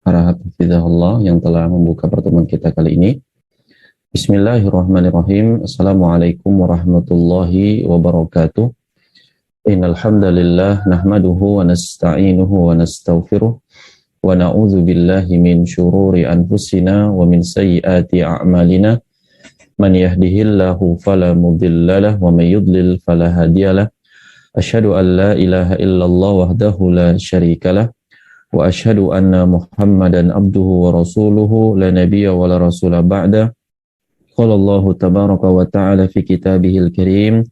Hafizahullah yang telah membuka pertemuan kita kali ini. Bismillahirrahmanirrahim. Assalamualaikum warahmatullahi wabarakatuh. Innal hamdalillah nahmaduhu wa nasta'inuhu wa nastaghfiruh wa na'udzu billahi min syururi anfusina wa min sayyiati a'malina. Man yahdihillahu fala mudhillalah wa may yudlil fala hadiyalah. Asyhadu an la ilaha illallah wahdahu la syarikalah wa asyhadu anna Muhammadan abduhu wa rasuluhu la nabiyya wa la rasula ba'da. Qala Allahu tabaraka wa ta'ala fi kitabihil karim,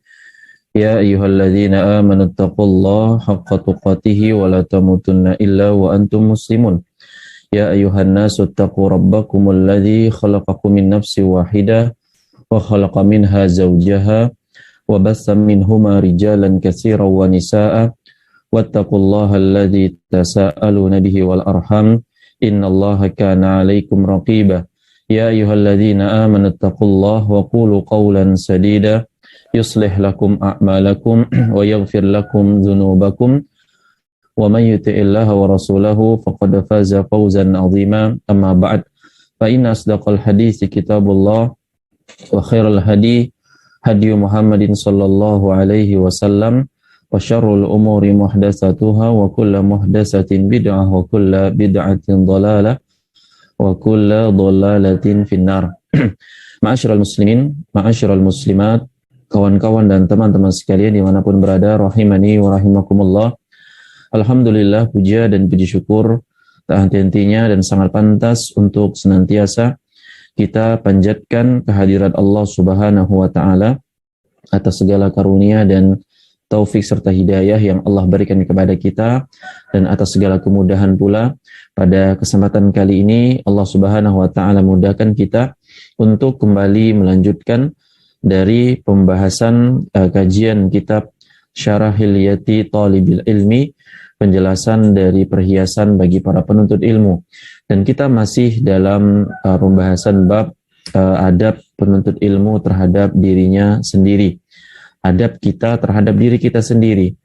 ya ayyuhalladzina amanu taqullaha haqqa tuqatih wa la tamutunna illa wa antum muslimun. Ya ayyuhan nasu taqu rabbakumul ladzi khalaqakum min nafsin wahidah wa khalaqa minha zawjaha wa bassa minhuma rijalan katsiran wa nisaa'a wattaqullaha alladzi tasaaluna bihi wal arham innallaha kana 'alaikum raqiba. Ya ayyuhalladzina amanu taqullaha wa qulu qawlan sadida yuslih lakum a'malakum wa yaghfir lakum dhunubakum wa may yuti'illaha wa rasulahu faqad faza fawzan 'azima. Amma ba'd, fa inna asdaqal hadithi kitabullah wa khairal hadi hadi Muhammadin sallallahu alaihi wasallam wa syarrul umuri muhdatsatuha wa kullu muhdatsatin bid'ah wa kullu bid'atin dhalalah wa kullu dhalalatin finnar. Ma'asyiral muslimin, ma'asyiral muslimat, kawan-kawan dan teman-teman sekalian dimanapun berada, rahimani wa rahimakumullah. Alhamdulillah, puja dan puji syukur tak henti-hentinya dan sangat pantas untuk senantiasa kita panjatkan kehadirat Allah Subhanahu wa taala atas segala karunia dan taufik serta hidayah yang Allah berikan kepada kita, dan atas segala kemudahan pula. Pada kesempatan kali ini Allah Subhanahu wa taala mudahkan kita untuk kembali melanjutkan dari pembahasan kajian kitab Syarah Hilyati Thalibil Ilmi, penjelasan dari perhiasan bagi para penuntut ilmu. Dan kita masih dalam pembahasan bab adab penuntut ilmu terhadap dirinya sendiri, adab kita terhadap diri kita sendiri.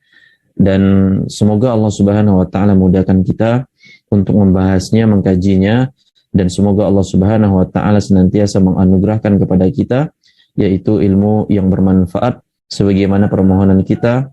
Dan semoga Allah Subhanahu wa taala mudahkan kita untuk membahasnya, mengkajinya, dan semoga Allah Subhanahu wa taala senantiasa menganugerahkan kepada kita yaitu ilmu yang bermanfaat, sebagaimana permohonan kita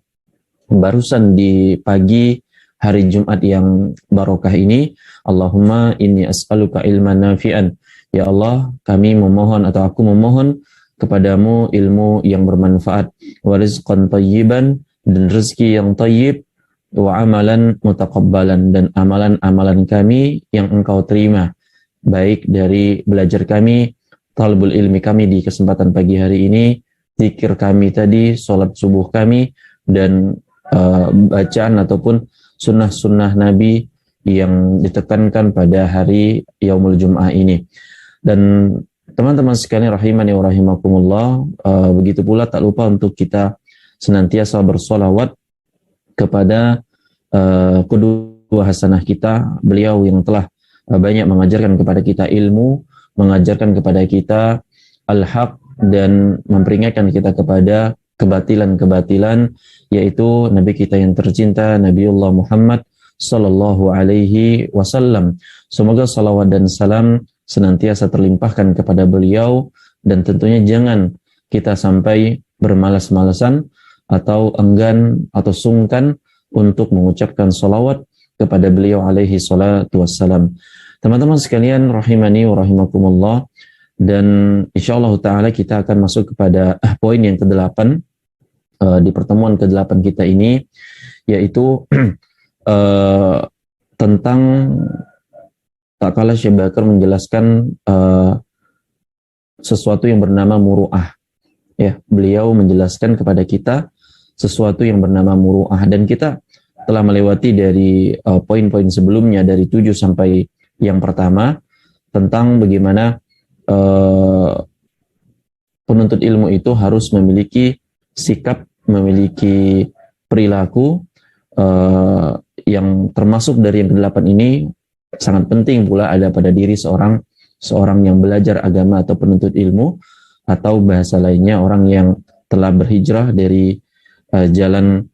barusan di pagi hari Jumat yang barokah ini. Allahumma inni as'aluka ilman nafi'an. Ya Allah, kami memohon atau aku memohon kepadamu ilmu yang bermanfaat, wa rizqan thayyiban, dan rezeki yang thayyib, wa amalan mutaqabbalan, dan amalan-amalan kami yang engkau terima, baik dari belajar kami, talabul ilmi kami di kesempatan pagi hari ini, zikir kami tadi, sholat subuh kami, dan bacaan ataupun sunnah-sunnah Nabi yang ditekankan pada hari Yaumul Jum'ah ini. Dan teman-teman sekalian rahimani wa rahimakumullah, begitu pula tak lupa untuk kita senantiasa bersolawat kepada kedua hasanah kita, beliau yang telah banyak mengajarkan kepada kita ilmu, mengajarkan kepada kita al-haq, dan memperingatkan kita kepada kebatilan-kebatilan, yaitu Nabi kita yang tercinta, Nabiullah Muhammad sallallahu alaihi wasallam. Semoga salawat dan salam senantiasa terlimpahkan kepada beliau, dan tentunya jangan kita sampai bermalas-malasan atau enggan atau sungkan untuk mengucapkan salawat kepada beliau alaihi salatu wassalam. Teman-teman sekalian rahimani wa rahimakumullah, dan insyaallah ta'ala kita akan masuk kepada poin yang ke-8 di pertemuan ke-8 kita ini, yaitu tentang tak kalah Syekh Bakar menjelaskan sesuatu yang bernama muru'ah. Ya, beliau menjelaskan kepada kita sesuatu yang bernama muru'ah, dan kita telah melewati dari poin-poin sebelumnya dari 7 sampai yang pertama tentang bagaimana penuntut ilmu itu harus memiliki sikap, memiliki perilaku yang termasuk dari yang ke-8 ini sangat penting pula ada pada diri seorang yang belajar agama atau penuntut ilmu, atau bahasa lainnya orang yang telah berhijrah dari jalan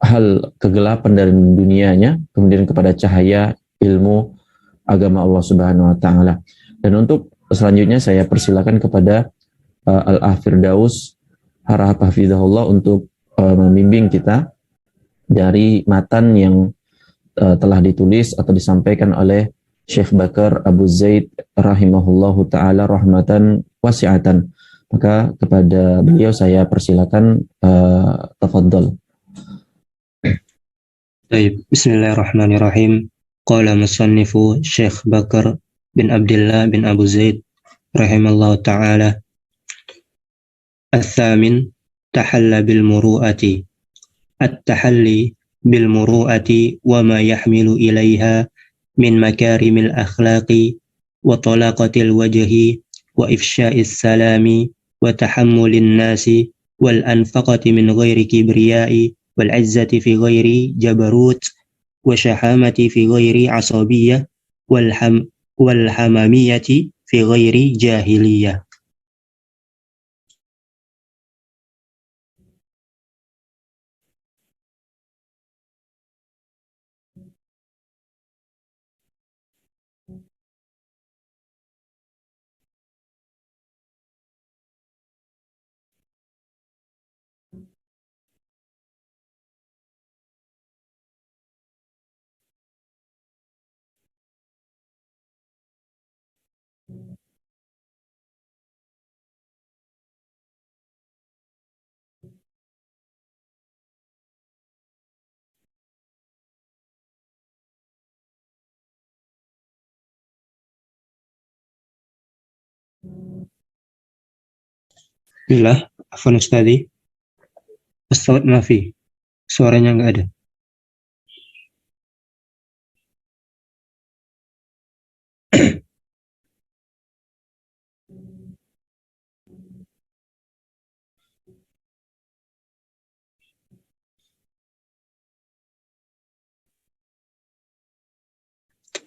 hal kegelapan dari dunianya kemudian kepada cahaya ilmu agama Allah Subhanahu wa taala. Dan untuk selanjutnya saya persilakan kepada Al-Firdaus Harahap Hafizahullah untuk membimbing kita dari matan yang telah ditulis atau disampaikan oleh Syekh Bakar Abu Zaid rahimahullahu taala rahmatan wasi'atan. Maka kepada beliau saya persilakan, tafadhol. Baik, bismillahirrahmanirrahim. Qala musannifu Syekh Bakar bin Abdullah bin Abu Zaid rahimallahu taala. Al-thamin tahalla bil muru'ati. At-tahalli bil muru'ati wa ma yahmilu ilaiha min makarimil akhlaqi wa talaqatil wajhi wa ifsya'is salami wa tahammulin nasi wal anfaqati min ghairi kibriyai wal izzati fi ghairi jabarut wa syahamati fi ghairi asabiyah wal hamamiyati fi ghairi jahiliyah. Billah, afwan Ustadi. Ustaz Nafi, suaranya nggak ada.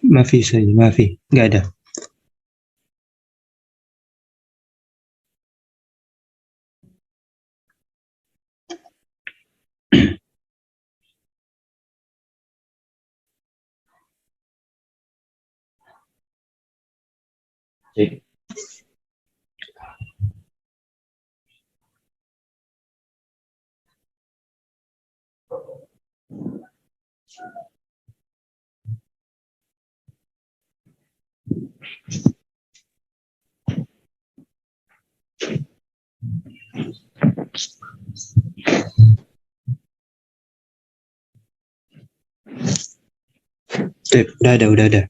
Mafi saja, mafi, nggak ada. Cek. Udah ada.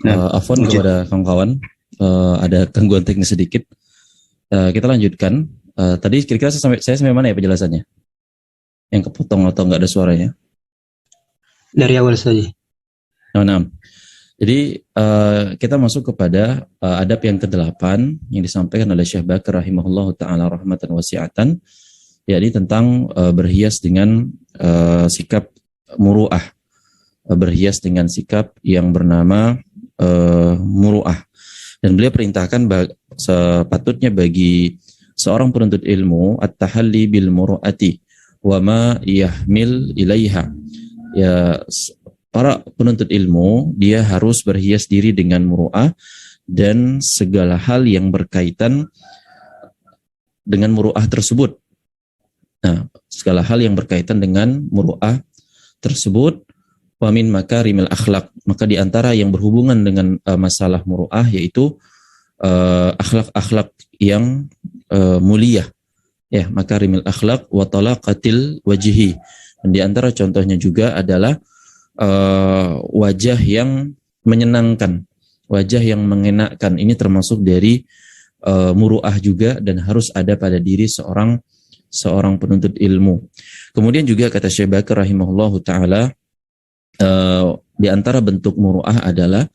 Nah, Afwan lanjut. kepada kawan-kawan, ada gangguan teknis sedikit. Kita lanjutkan. Tadi kira-kira saya sampai mana ya penjelasannya? Yang kepotong atau nggak ada suaranya? Dari awal saja. Nah. Jadi kita masuk kepada adab yang ke-8 yang disampaikan oleh Syekh Bakar rahimahullah ta'ala rahmatan wasi'atan, yakni tentang berhias dengan sikap muru'ah, berhias dengan sikap yang bernama muru'ah. Dan beliau perintahkan sepatutnya bagi seorang penuntut ilmu at-tahalli bil muru'ati wa ma yahmil ilaiha. Ya, para penuntut ilmu dia harus berhias diri dengan muru'ah dan segala hal yang berkaitan dengan muru'ah tersebut. Nah, segala hal yang berkaitan dengan muru'ah tersebut, wa min makarimil akhlak, maka di antara yang berhubungan dengan masalah muru'ah yaitu akhlak-akhlak yang mulia, ya, makarimil akhlak wa talaqatil wajhi. Dan di antara contohnya juga adalah wajah yang menyenangkan, wajah yang mengenakkan. Ini termasuk dari muru'ah juga dan harus ada pada diri seorang penuntut ilmu. Kemudian juga kata Syekh Bakar rahimahullahu ta'ala, di antara bentuk muru'ah adalah,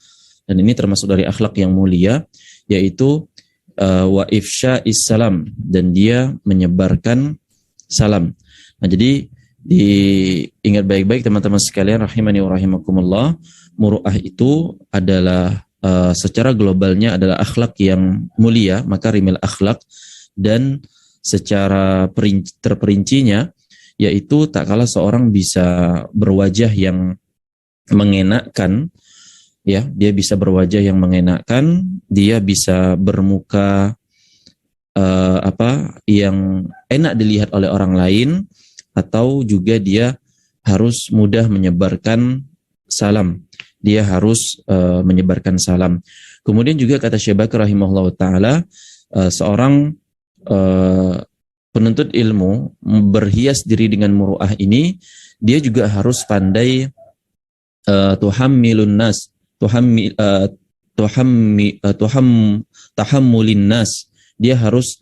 dan ini termasuk dari akhlak yang mulia, yaitu wa ifsya'is salam, dan dia menyebarkan salam. Nah, jadi diingat baik-baik teman-teman sekalian rahimani wa rahimakumullah, muru'ah itu adalah secara globalnya adalah akhlak yang mulia, makarimil akhlak, dan secara terperincinya yaitu tak kalah seorang bisa berwajah yang mengenakkan, ya, dia bisa berwajah yang mengenakkan, dia bisa bermuka yang enak dilihat oleh orang lain, atau juga dia harus mudah menyebarkan salam. Dia harus menyebarkan salam. Kemudian juga kata Syekh Bakar rahimahullah ta'ala, seorang penuntut ilmu berhias diri dengan muru'ah ini, dia juga harus pandai tahammulin nas. Dia harus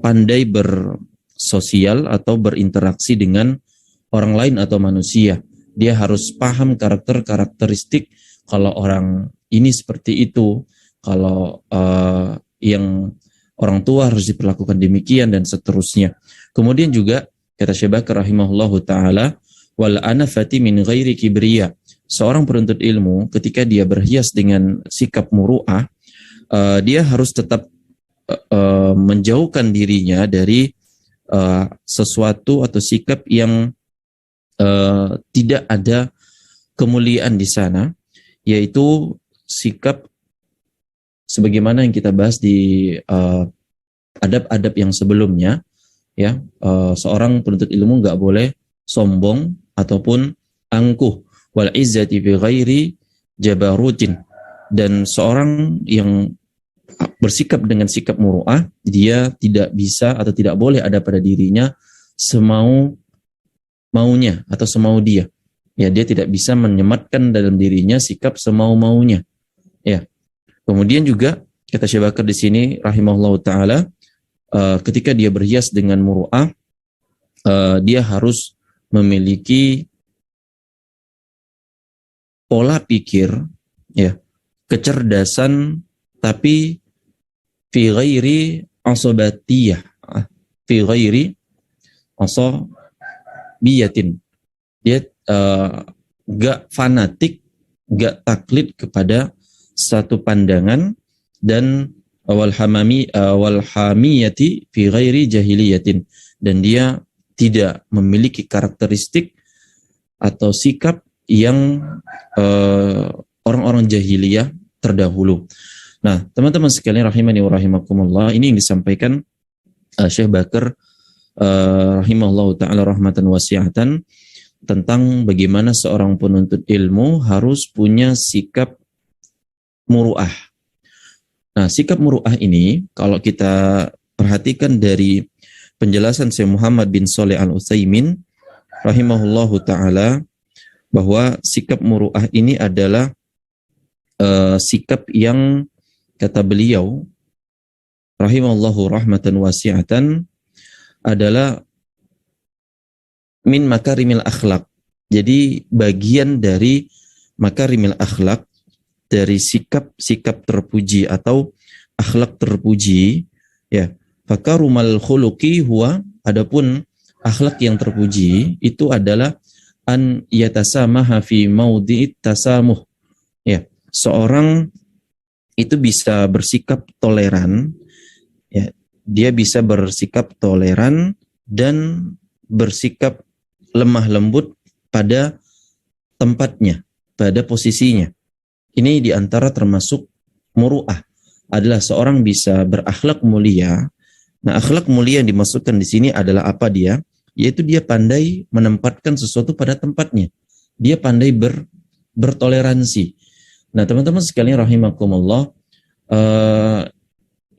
pandai bersosial atau berinteraksi dengan orang lain atau manusia. Dia harus paham karakteristik, kalau orang ini seperti itu, kalau yang orang tua harus diperlakukan demikian, dan seterusnya. Kemudian juga kata Syekh Bakar rahimahullahu ta'ala, wal anafati min ghairi kibriya. Seorang penuntut ilmu ketika dia berhias dengan sikap muru'ah, dia harus tetap menjauhkan dirinya dari sesuatu atau sikap yang tidak ada kemuliaan di sana, yaitu sikap sebagaimana yang kita bahas di adab-adab yang sebelumnya, ya. Seorang penuntut ilmu nggak boleh sombong ataupun angkuh, wal izzati bi ghairi jabarutin. Dan seorang yang bersikap dengan sikap muru'ah, dia tidak bisa atau tidak boleh ada pada dirinya semau-maunya atau semau dia. Ya, dia tidak bisa menyematkan dalam dirinya sikap semau-maunya. Ya. Kemudian juga kata Syekh Bakar di sini rahimahullah ta'ala, ketika dia berhias dengan muru'ah, dia harus memiliki pola pikir, ya, kecerdasan, tapi fi ghairi asabatiyah, fi ghairi asabiyatin. Dia gak fanatik, gak taklid kepada satu pandangan, dan walhamiyati fi ghairi jahiliyatin, dan dia tidak memiliki karakteristik atau sikap yang orang-orang jahiliyah terdahulu. Nah, teman-teman sekalian rahimani wa rahimakumullah, ini yang disampaikan Syekh Bakar rahimahullah ta'ala rahmatan wasi'atan tentang bagaimana seorang penuntut ilmu harus punya sikap muru'ah. Nah, sikap muru'ah ini kalau kita perhatikan dari penjelasan Syekh Muhammad bin Shalih Al-Utsaimin rahimahullahu ta'ala, bahwa sikap muru'ah ini adalah sikap yang kata beliau rahimallahu rahmatan wasi'atan adalah min makarimil akhlak. Jadi bagian dari makarimil akhlak, dari sikap-sikap terpuji atau akhlak terpuji, ya. Fakarumal khuluqi huwa, adapun akhlak yang terpuji itu adalah an yatasamaha fi maudhi'it tasamuh. Ya, seorang itu bisa bersikap toleran, ya. Dia bisa bersikap toleran dan bersikap lemah lembut pada tempatnya, pada posisinya. Ini diantara termasuk muru'ah, adalah seorang bisa berakhlak mulia. Nah, akhlak mulia yang dimaksudkan di sini adalah apa dia? Yaitu dia pandai menempatkan sesuatu pada tempatnya. Dia pandai bertoleransi. Nah, teman-teman sekalian rahimakumullah,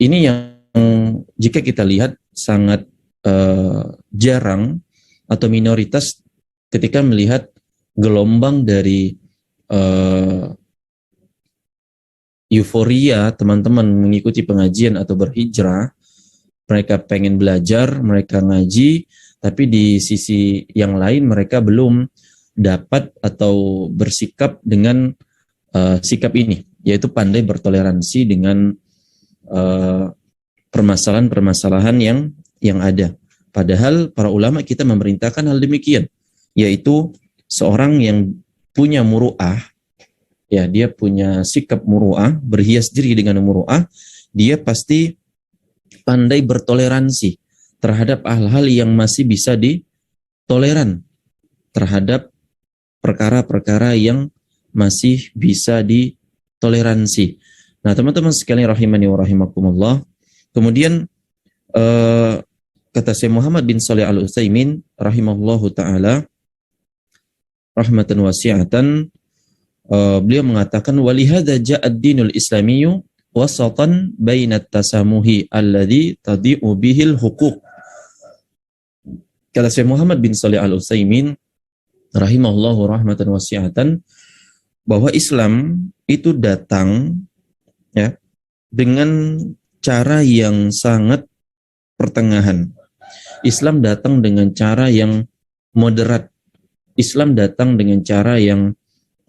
ini yang jika kita lihat sangat jarang atau minoritas ketika melihat gelombang dari euforia teman-teman mengikuti pengajian atau berhijrah. Mereka pengen belajar, mereka ngaji, tapi di sisi yang lain mereka belum dapat atau bersikap dengan sikap ini, yaitu pandai bertoleransi dengan permasalahan-permasalahan yang ada. Padahal para ulama kita memerintahkan hal demikian, yaitu seorang yang punya muru'ah, ya, dia punya sikap muru'ah, berhias diri dengan muru'ah, dia pasti pandai bertoleransi terhadap hal-hal yang masih bisa ditoleran, terhadap perkara-perkara yang masih bisa ditoleransi. Nah, teman-teman sekalian rahimani wa rahimakumullah, kemudian kata Syekh Muhammad bin Shalih Al-Utsaimin rahimahullahu taala rahmatan wasi'atan, beliau mengatakan walihadza ja'a ad-dinul islamiyyu wasatan bainat tasamuhi alladhi tadi'u bihil huquq. Kata Syekh Muhammad bin Shalih Al-Utsaimin rahimahullahu rahmatan wasi'atan, bahwa Islam itu datang, ya, dengan cara yang sangat pertengahan. Islam datang dengan cara yang moderat. Islam datang dengan cara yang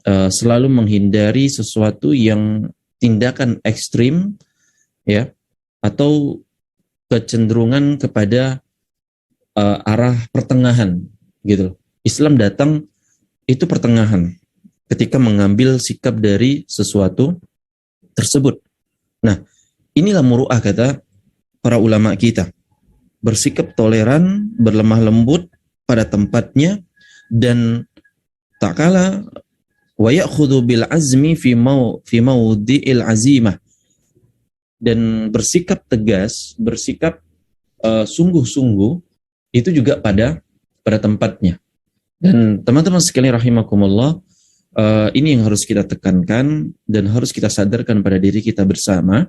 selalu menghindari sesuatu yang tindakan ekstrim, ya, atau kecenderungan kepada arah pertengahan, gitu. Islam datang itu pertengahan ketika mengambil sikap dari sesuatu tersebut. Nah, inilah muru'ah kata para ulama kita. Bersikap toleran, berlemah lembut pada tempatnya, dan tak kalah wa ya'khudhu bil azmi fi mawdi'il azimah, dan bersikap tegas, bersikap sungguh-sungguh itu juga pada tempatnya. Dan teman-teman sekalian rahimakumullah, ini yang harus kita tekankan dan harus kita sadarkan pada diri kita bersama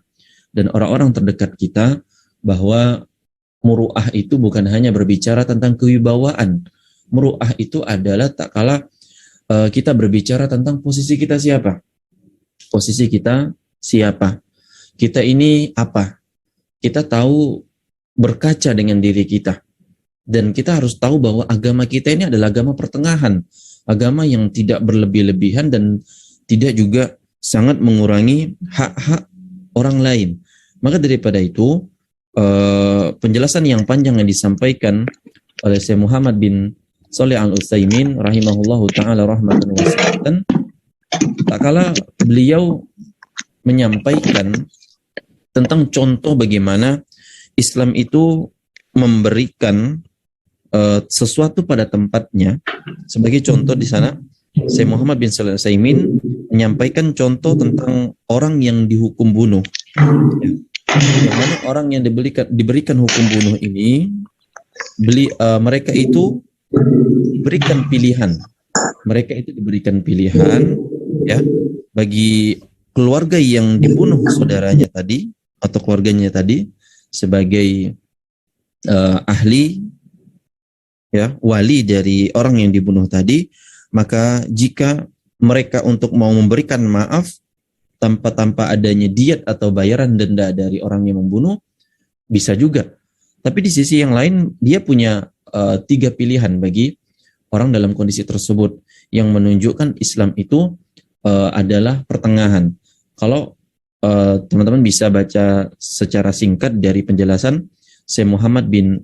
dan orang-orang terdekat kita, bahwa muru'ah itu bukan hanya berbicara tentang kewibawaan. Muru'ah itu adalah tak kalah kita berbicara tentang posisi kita siapa. Posisi kita siapa. Kita ini apa. Kita tahu berkaca dengan diri kita. Dan kita harus tahu bahwa agama kita ini adalah agama pertengahan. Agama yang tidak berlebih-lebihan dan tidak juga sangat mengurangi hak-hak orang lain. Maka daripada itu, penjelasan yang panjang yang disampaikan oleh Syekh Muhammad bin Shalih Al-Utsaimin rahimahullahu ta'ala rahmatan wasi'atan, tak kala beliau menyampaikan tentang contoh bagaimana Islam itu memberikan sesuatu pada tempatnya. Sebagai contoh di sana, Syekh Muhammad bin Shalih Al-Utsaimin menyampaikan contoh tentang orang yang dihukum bunuh. Yang mana orang yang diberikan hukum bunuh ini, mereka itu diberikan pilihan. Mereka itu diberikan pilihan, ya, bagi keluarga yang dibunuh saudaranya tadi atau keluarganya tadi sebagai ahli, ya, wali dari orang yang dibunuh tadi. Maka jika mereka untuk mau memberikan maaf, tanpa adanya diat atau bayaran denda dari orang yang membunuh, bisa juga. Tapi di sisi yang lain dia punya 3 pilihan bagi orang dalam kondisi tersebut yang menunjukkan Islam itu adalah pertengahan. Kalau teman-teman bisa baca secara singkat dari penjelasan Syekh Muhammad bin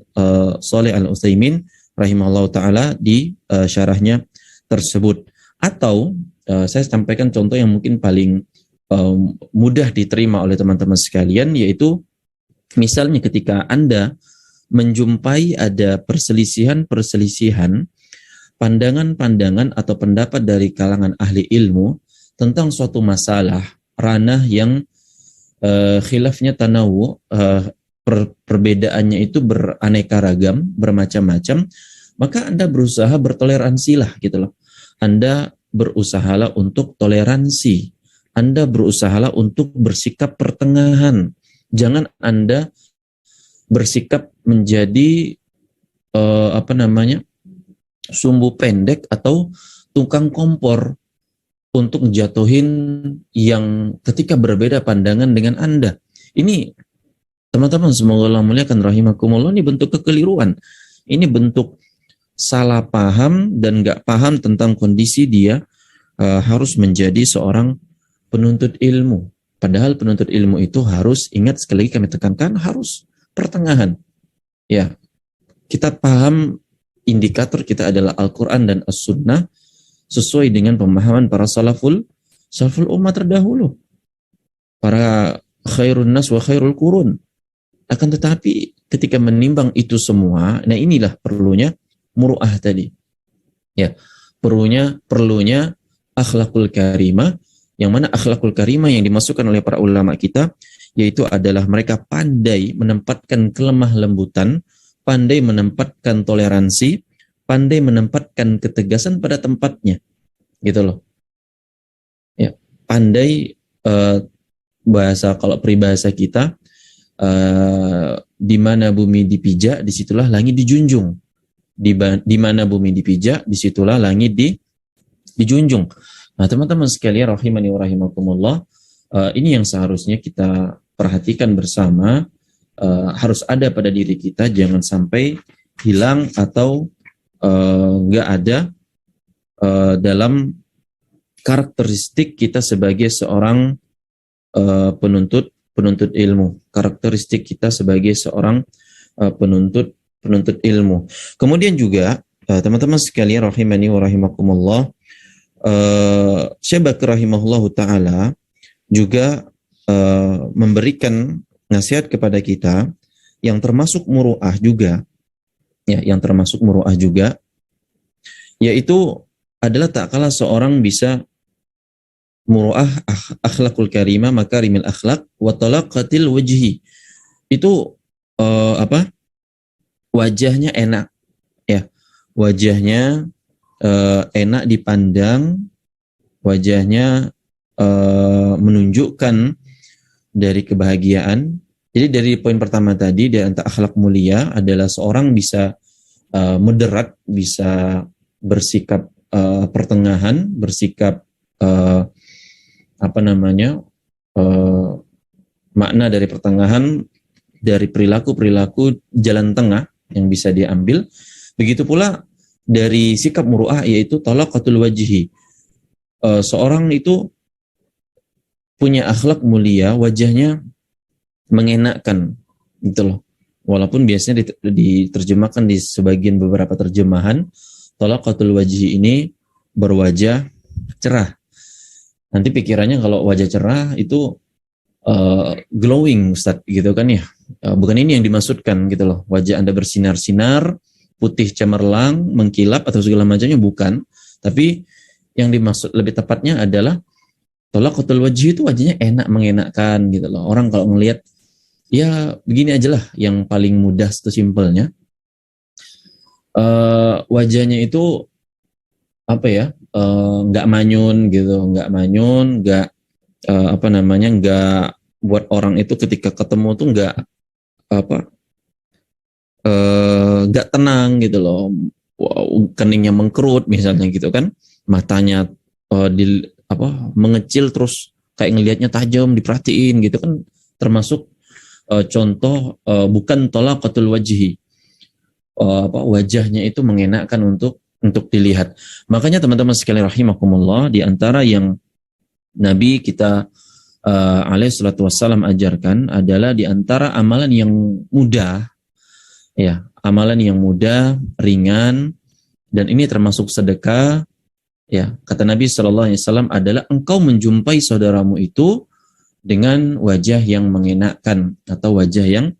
Shalih Al-Utsaimin rahimahullah taala di syarahnya tersebut. Atau saya sampaikan contoh yang mungkin paling mudah diterima oleh teman-teman sekalian, yaitu misalnya ketika Anda menjumpai ada perselisihan pandangan-pandangan atau pendapat dari kalangan ahli ilmu tentang suatu masalah ranah yang khilafnya tanawu, perbedaannya itu beraneka ragam, bermacam-macam, maka Anda berusaha bertoleransilah gitu loh. Anda berusahalah untuk toleransi. Anda berusahalah untuk bersikap pertengahan. Jangan Anda bersikap menjadi sumbu pendek atau tukang kompor untuk jatuhin yang ketika berbeda pandangan dengan Anda. Ini teman-teman semoga Allah muliakan rahimakumullah, ini bentuk kekeliruan. Ini bentuk salah paham dan gak paham tentang kondisi dia harus menjadi seorang penuntut ilmu. Padahal penuntut ilmu itu harus, ingat sekali lagi kami tekankan, harus pertengahan. Ya, kita paham indikator kita adalah Al-Quran dan As-Sunnah sesuai dengan pemahaman para salaful umat terdahulu. Para khairun nas wa khairul qurun. Akan tetapi ketika menimbang itu semua, nah inilah perlunya muru'ah tadi. Ya, perlunya akhlakul karimah, yang mana akhlakul karimah yang dimasukkan oleh para ulama kita, yaitu adalah mereka pandai menempatkan kelemah lembutan, pandai menempatkan toleransi, pandai menempatkan ketegasan pada tempatnya, gitu loh. Ya, pandai kalau peribahasa kita, di mana bumi dipijak, disitulah langit dijunjung. Di mana bumi dipijak, disitulah langit dijunjung. Nah, teman-teman sekalian rahimani wa rahimakumullah, ini yang seharusnya kita perhatikan bersama, harus ada pada diri kita, jangan sampai hilang atau nggak ada dalam karakteristik kita sebagai seorang penuntut ilmu, karakteristik kita sebagai seorang penuntut ilmu. Kemudian juga teman-teman sekalian rahimani wa rahimakumullah, Syekh Bakr rahimahullahu taala juga memberikan nasihat kepada kita yang termasuk muru'ah juga, ya, yang termasuk muru'ah juga, yaitu adalah tak kalah seorang bisa muru'ah akhlakul karimah makarimil akhlak wa talaqatil wajhi. Itu wajahnya enak, ya, wajahnya enak dipandang, wajahnya menunjukkan dari kebahagiaan. Jadi dari poin pertama tadi, di antara akhlak mulia adalah seorang bisa moderat, bisa bersikap pertengahan, bersikap makna dari pertengahan, dari perilaku jalan tengah yang bisa diambil. Begitu pula dari sikap muru'ah, yaitu talaqatul wajhi. Seorang itu punya akhlak mulia, wajahnya mengenakkan, gitu loh. Walaupun biasanya diterjemahkan di sebagian beberapa terjemahan, talaqatul wajhi ini berwajah cerah. Nanti pikirannya kalau wajah cerah itu glowing, Ustaz, gitu kan ya. Bukan ini yang dimaksudkan, gitu loh. Wajah Anda bersinar-sinar, putih cemerlang, mengkilap atau segala macamnya, bukan. Tapi yang dimaksud lebih tepatnya adalah talaqatul wajhi itu wajahnya enak, mengenakkan, gitu loh. Orang kalau ngelihat, ya begini aja lah, yang paling mudah itu simpelnya. Wajahnya itu nggak manyun gitu, nggak buat orang itu ketika ketemu tuh nggak tenang gitu loh. Wow, keningnya mengkerut misalnya gitu kan, matanya mengecil terus kayak ngelihatnya tajam, diperhatiin gitu kan, termasuk contoh bukan talaqatul wajhi, wajahnya itu mengenakan untuk dilihat. Makanya teman-teman sekalian rahimakumullah, di antara yang Nabi kita alaihi salatu wassalam ajarkan adalah di antara amalan yang mudah, ya, amalan yang mudah, ringan, dan ini termasuk sedekah, ya. Kata Nabi SAW adalah engkau menjumpai saudaramu itu dengan wajah yang mengenakan atau wajah yang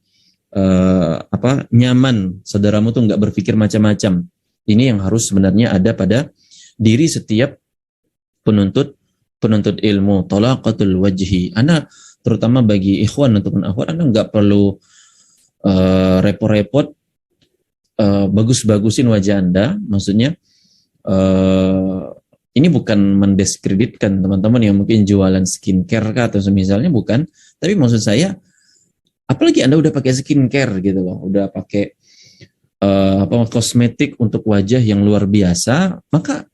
nyaman. Saudaramu tuh nggak berpikir macam-macam. Ini yang harus sebenarnya ada pada diri setiap penuntut ilmu. Talaqatul wajhi. Anda terutama bagi ikhwan ataupun akhwat, Anda nggak perlu repot-repot bagus-bagusin wajah Anda. Maksudnya ini bukan mendiskreditkan teman-teman yang mungkin jualan skincare kah atau semisalnya, bukan. Tapi maksud saya, apalagi Anda udah pakai skincare gitu loh, udah pakai kosmetik untuk wajah yang luar biasa, maka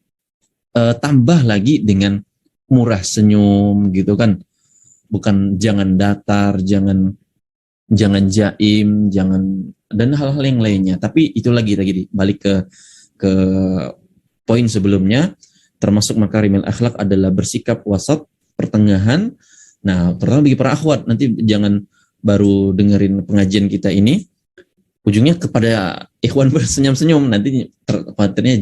tambah lagi dengan murah senyum gitu kan. Bukan jangan datar, jangan jaim, jangan, dan hal-hal yang lainnya. Tapi itu lagi balik ke poin sebelumnya, termasuk makarimil akhlak adalah bersikap wasat, pertengahan. Nah, terutama bagi para akhwat, nanti jangan baru dengerin pengajian kita ini ujungnya kepada ikhwan bersenyum-senyum, nanti khawatirnya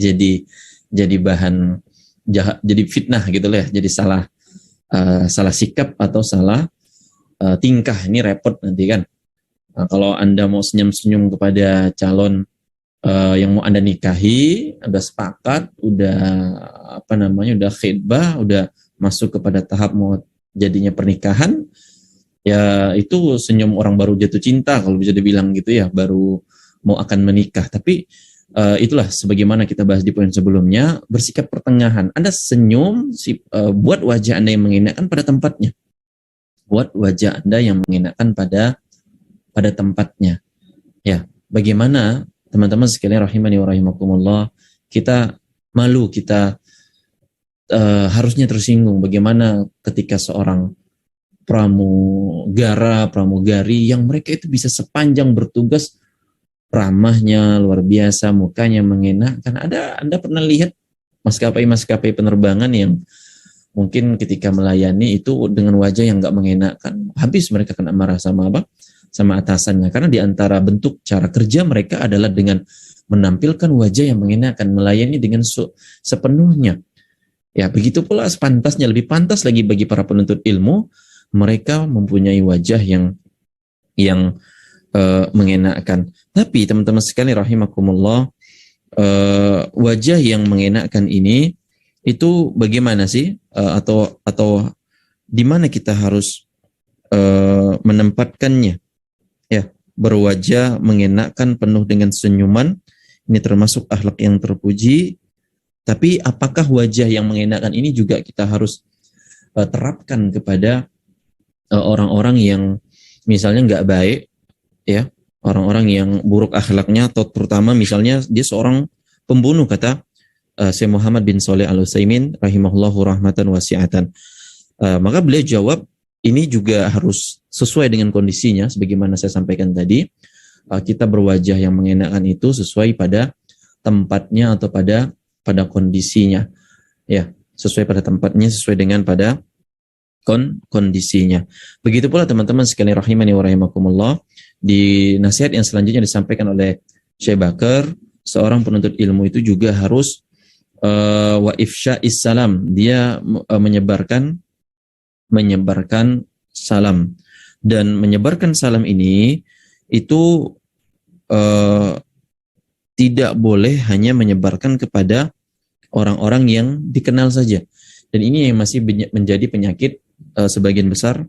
jadi bahan jahat, jadi fitnah gitu lah ya, jadi salah sikap atau salah tingkah, ini repot nanti kan. Nah, kalau Anda mau senyum-senyum kepada calon yang mau Anda nikahi, udah sepakat, udah udah khidbah, udah masuk kepada tahap mau jadinya pernikahan, ya itu senyum orang baru jatuh cinta kalau bisa dibilang gitu ya, baru mau akan menikah. Tapi itulah sebagaimana kita bahas di poin sebelumnya, bersikap pertengahan. Anda senyum, buat wajah Anda yang mengenakan pada tempatnya. Buat wajah Anda yang mengenakan pada tempatnya. Ya, bagaimana teman-teman sekalian rahimani wa rahimakumullah, kita malu, kita harusnya tersinggung bagaimana ketika seorang pramugari yang mereka itu bisa sepanjang bertugas, ramahnya luar biasa, mukanya mengenakan. Anda pernah lihat maskapai penerbangan yang mungkin ketika melayani itu dengan wajah yang nggak mengenakan, habis mereka kena marah sama atasannya, karena di antara bentuk cara kerja mereka adalah dengan menampilkan wajah yang mengenakan, melayani dengan sepenuhnya. Ya, begitu pula sepantasnya, lebih pantas lagi bagi para penuntut ilmu, mereka mempunyai wajah yang mengenakan. Tapi teman-teman sekalian rahimakumullah, wajah yang mengenakan ini itu bagaimana sih, atau di mana kita harus menempatkannya? Ya, berwajah mengenakan penuh dengan senyuman, ini termasuk akhlak yang terpuji. Tapi apakah wajah yang mengenakan ini juga kita harus terapkan kepada orang-orang yang misalnya nggak baik, ya, orang-orang yang buruk akhlaknya, atau terutama misalnya dia seorang pembunuh, kata Syekh Muhammad bin Shalih Al-Utsaimin rahimahullahu rahmatan wasi'atan. Maka beliau jawab, ini juga harus sesuai dengan kondisinya, sebagaimana saya sampaikan tadi. Kita berwajah yang mengenakan itu sesuai pada tempatnya atau pada kondisinya, ya, sesuai pada tempatnya, sesuai dengan pada kondisinya. Begitu pula teman-teman sekalian rahimani wa rahimakumullah, di nasihat yang selanjutnya disampaikan oleh Syekh Bakar, seorang penuntut ilmu itu juga harus wa ifsya'is salam, dia menyebarkan salam. Dan menyebarkan salam ini itu tidak boleh hanya menyebarkan kepada orang-orang yang dikenal saja. Dan ini yang masih menjadi penyakit sebagian besar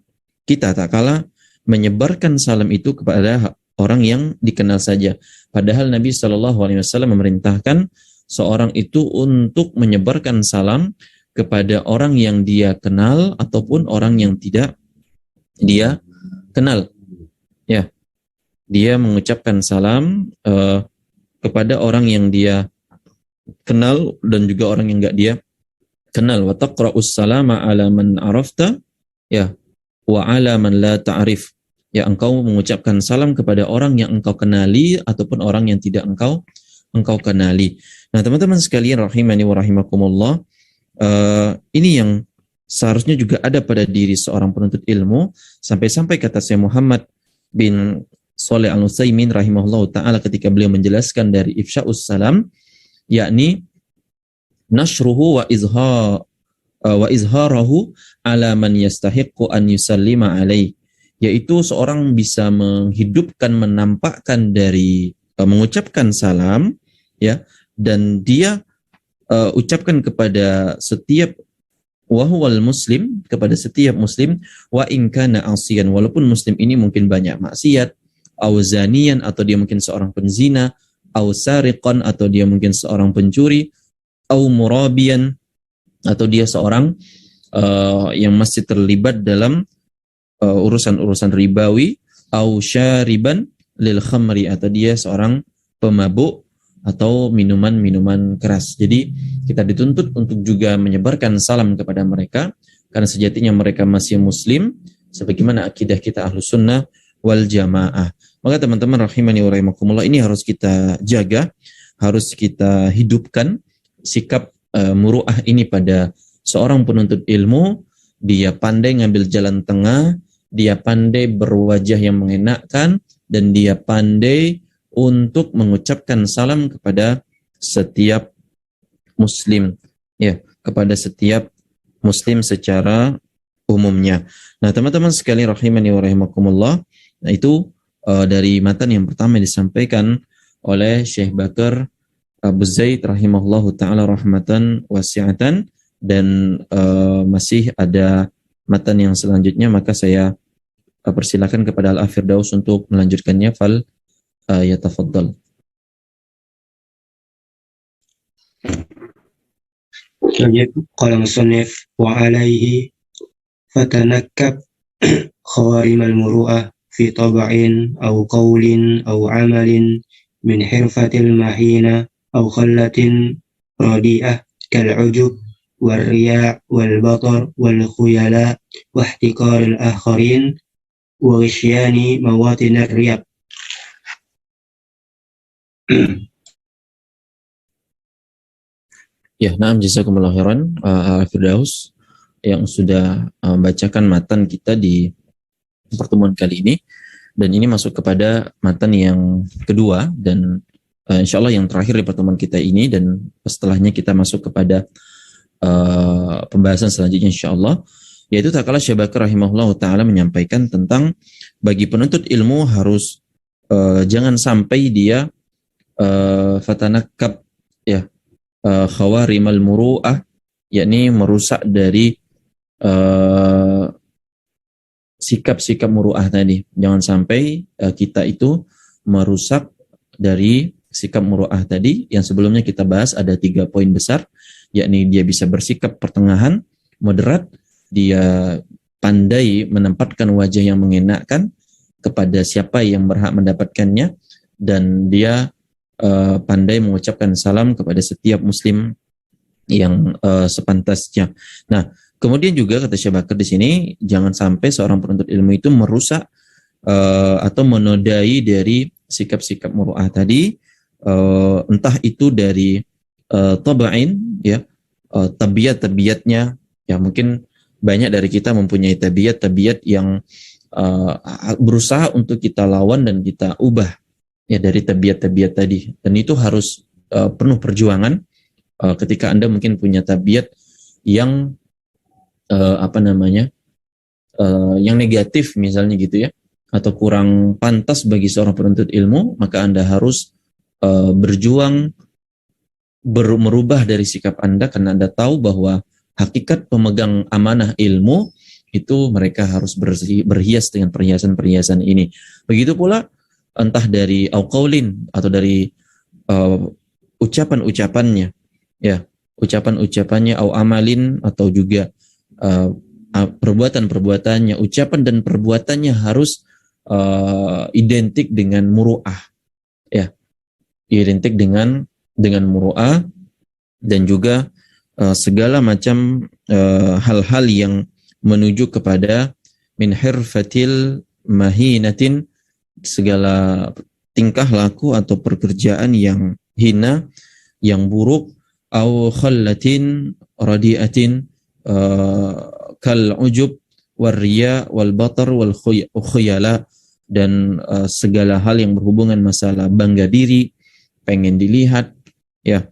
kita, tak kala menyebarkan salam itu kepada orang yang dikenal saja. Padahal Nabi SAW memerintahkan seorang itu untuk menyebarkan salam kepada orang yang dia kenal ataupun orang yang tidak dia kenal. Ya, dia mengucapkan salam kepada orang yang dia kenal dan juga orang yang enggak dia kenal. Wa taqra'us salama ala man arafta, ya, wa ala man la ta'rif, ya, engkau mengucapkan salam kepada orang yang engkau kenali ataupun orang yang tidak engkau kenali. Nah, teman-teman sekalian rahimani wa rahimakumullah, ini yang seharusnya juga ada pada diri seorang penuntut ilmu, sampai-sampai kata Syekh Muhammad bin Shalih Al-Utsaimin rahimahullah ta'ala ketika beliau menjelaskan dari ifsya'us salam, yakni nashruhu wa izharahu ala man yastahiqqu an yusallima alaih, yaitu seorang bisa menghidupkan, menampakkan dari mengucapkan salam, ya, dan dia ucapkan kepada setiap wahwal muslim, kepada setiap muslim, wa in kana asiyan, walaupun muslim ini mungkin banyak maksiat, au zanian, atau dia mungkin seorang penzina, au sariqan, atau dia mungkin seorang pencuri, au murabian, atau dia seorang yang masih terlibat dalam urusan-urusan ribawi, au syariban lil khamri, atau dia seorang pemabuk atau minuman-minuman keras. Jadi kita dituntut untuk juga menyebarkan salam kepada mereka, karena sejatinya mereka masih muslim, sebagaimana akidah kita Ahlus Sunnah wal Jamaah. Maka teman-teman rahimani wa rahimakumullah, ini harus kita jaga, harus kita hidupkan sikap muru'ah ini pada seorang penuntut ilmu. Dia pandai ngambil jalan tengah, dia pandai berwajah yang mengenakkan, dan dia pandai untuk mengucapkan salam kepada setiap muslim, ya, kepada setiap muslim secara umumnya. Nah, teman-teman sekalian rahimani wa rahimakumullah, nah itu dari matan yang pertama disampaikan oleh Syekh Bakar Abu Zaid rahimahullahu ta'ala rahmatan wasi'atan, dan masih ada matan yang selanjutnya, maka saya persilakan kepada Al-Firdaus untuk melanjutkannya. Fal yatafaddal. Qala musannif wa alaihi fatanakkab khawarim al-muru'ah fi tab'in aw qawlin aw amalin min hirfatil mahina aw khallatin radi'ah kal'ujub wal riya' wal batar wal khuyala wa ihtikar al-akharin wa ghisyani mawatin ar-riyab. Ya, na'am, jazakumullah khairan Al-Firdaus yang sudah membacakan matan kita di pertemuan kali ini, dan ini masuk kepada matan yang kedua dan insyaallah yang terakhir di pertemuan kita ini, dan setelahnya kita masuk kepada pembahasan selanjutnya insyaallah, yaitu tatkala Syekh Bakar rahimahullah ta'ala menyampaikan tentang bagi penuntut ilmu harus jangan sampai dia fatanakkab, ya, khawarimal muru'ah, yakni merusak dari sikap-sikap muru'ah tadi. Jangan sampai kita itu merusak dari sikap muru'ah tadi yang sebelumnya kita bahas. Ada 3 poin besar, yakni dia bisa bersikap pertengahan, moderat, dia pandai menempatkan wajah yang mengenakkan kepada siapa yang berhak mendapatkannya, dan dia pandai mengucapkan salam kepada setiap muslim yang sepantasnya. Nah, kemudian juga kata Syekh Bakar di sini, jangan sampai seorang penuntut ilmu itu merusak atau menodai dari sikap-sikap muru'ah tadi, entah itu dari taba'in, ya, tabiat-tabiatnya, ya, mungkin banyak dari kita mempunyai tabiat-tabiat yang berusaha untuk kita lawan dan kita ubah, ya, dari tabiat-tabiat tadi, dan itu harus penuh perjuangan. Ketika Anda mungkin punya tabiat yang yang negatif misalnya gitu, ya, atau kurang pantas bagi seorang penuntut ilmu, maka Anda harus berjuang merubah dari sikap Anda, karena Anda tahu bahwa hakikat pemegang amanah ilmu itu mereka harus berhias dengan perhiasan-perhiasan ini. Begitu pula entah dari qaulin atau dari ucapan-ucapannya, ya, ucapan-ucapannya, au amalin, atau juga perbuatan-perbuatannya, ucapan dan perbuatannya harus identik dengan muru'ah, ya, identik dengan muru'ah, dan juga segala macam hal-hal yang menuju kepada min hirfatil mahinatin, segala tingkah laku atau pekerjaan yang hina, yang buruk, au khallatin radiatin, kal ujub wal riya wal batar wal khuyala, dan segala hal yang berhubungan masalah bangga diri, pengen dilihat, ya,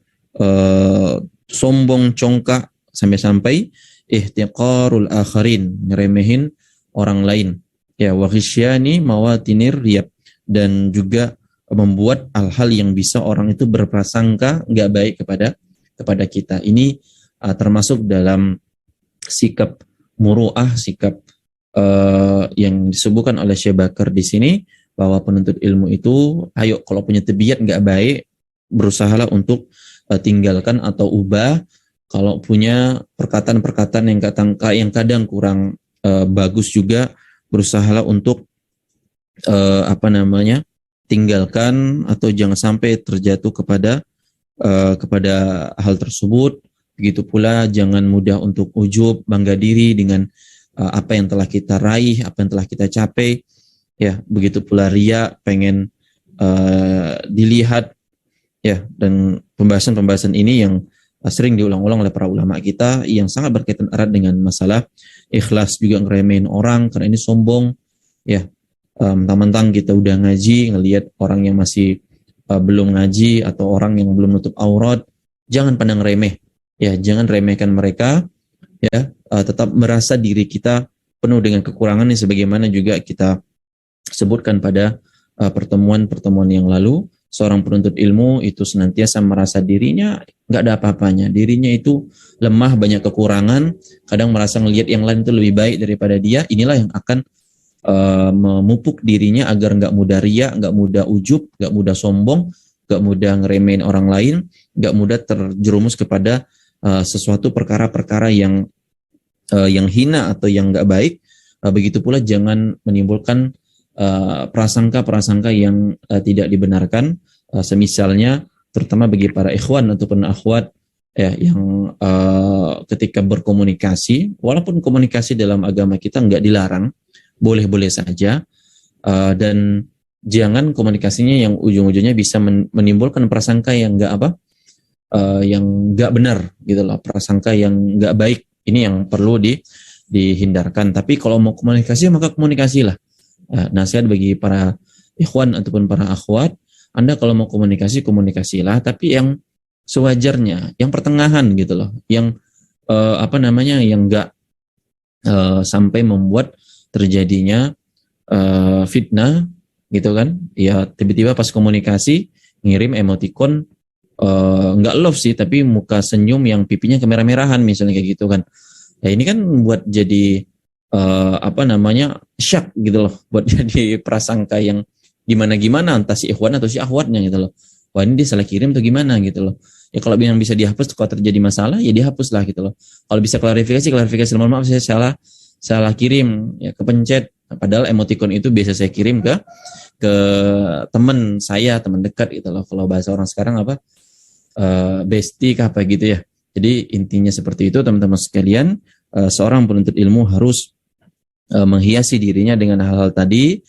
sombong, congkak, sampai-sampai ihtiqarul akharin, ngeremehin orang lain, ya, wa ghisyani mawatinir riyab, dan juga membuat hal-hal yang bisa orang itu berprasangka nggak baik kepada kita. Ini termasuk dalam sikap muru'ah, sikap yang disebutkan oleh Syekh Bakar di sini, bahwa penuntut ilmu itu, ayo kalau punya tabiat nggak baik, berusahalah untuk tinggalkan atau ubah. Kalau punya perkataan-perkataan yang kadang kurang bagus juga, berusahalah untuk tinggalkan, atau jangan sampai terjatuh kepada hal tersebut. Begitu pula jangan mudah untuk ujub, bangga diri dengan apa yang telah kita raih, apa yang telah kita capai, ya. Begitu pula riya, pengen dilihat, ya. Dan pembahasan-pembahasan ini yang sering diulang-ulang oleh para ulama kita, yang sangat berkaitan erat dengan masalah ikhlas, juga ngeremehin orang karena ini sombong, ya. Mentang-mentang kita udah ngaji, ngelihat orang yang masih belum ngaji atau orang yang belum nutup aurat, jangan pandang remeh, ya. Jangan remehkan mereka, ya. Tetap merasa diri kita penuh dengan kekurangan, sebagaimana juga kita sebutkan pada pertemuan-pertemuan yang lalu. Seorang penuntut ilmu itu senantiasa merasa dirinya nggak ada apa-apanya, dirinya itu lemah, banyak kekurangan, kadang merasa ngelihat yang lain itu lebih baik daripada dia. Inilah yang akan memupuk dirinya agar nggak mudah riya, nggak mudah ujub, nggak mudah sombong, nggak mudah ngeremehin orang lain, nggak mudah terjerumus kepada sesuatu perkara-perkara yang hina atau yang nggak baik. Begitu pula jangan menimbulkan prasangka-prasangka yang tidak dibenarkan, semisalnya terutama bagi para ikhwan ataupun akhwat, ya, yang ketika berkomunikasi, walaupun komunikasi dalam agama kita nggak dilarang, boleh-boleh saja, dan jangan komunikasinya yang ujung-ujungnya bisa menimbulkan prasangka yang yang nggak benar, gitu loh, prasangka yang nggak baik. Ini yang perlu dihindarkan. Tapi kalau mau komunikasi, maka komunikasilah. Nasihat bagi para ikhwan ataupun para akhwat, Anda kalau mau komunikasi, komunikasilah, tapi yang sewajarnya, yang pertengahan, gitu loh, yang yang nggak sampai membuat terjadinya fitnah, gitu kan. Ya, tiba-tiba pas komunikasi ngirim emoticon nggak love sih, tapi muka senyum yang pipinya kemerah-merahan, misalnya kayak gitu kan. Ya, ini kan buat jadi syak, gitu loh, buat jadi prasangka yang gimana-gimana, entah si ikhwan atau si akhwatnya, gitu loh. Wah, ini dia salah kirim atau gimana, gitu loh. Ya, kalau yang bisa dihapus, kalau terjadi masalah, ya dihapus lah, gitu loh. Kalau bisa klarifikasi, mohon maaf saya salah kirim, ya kepencet. Padahal emoticon itu biasa saya kirim ke teman saya, teman dekat, gitu loh. Kalau bahasa orang sekarang bestie kah apa gitu ya. Jadi intinya seperti itu, teman-teman sekalian. Seorang penuntut ilmu harus menghiasi dirinya dengan hal-hal tadi,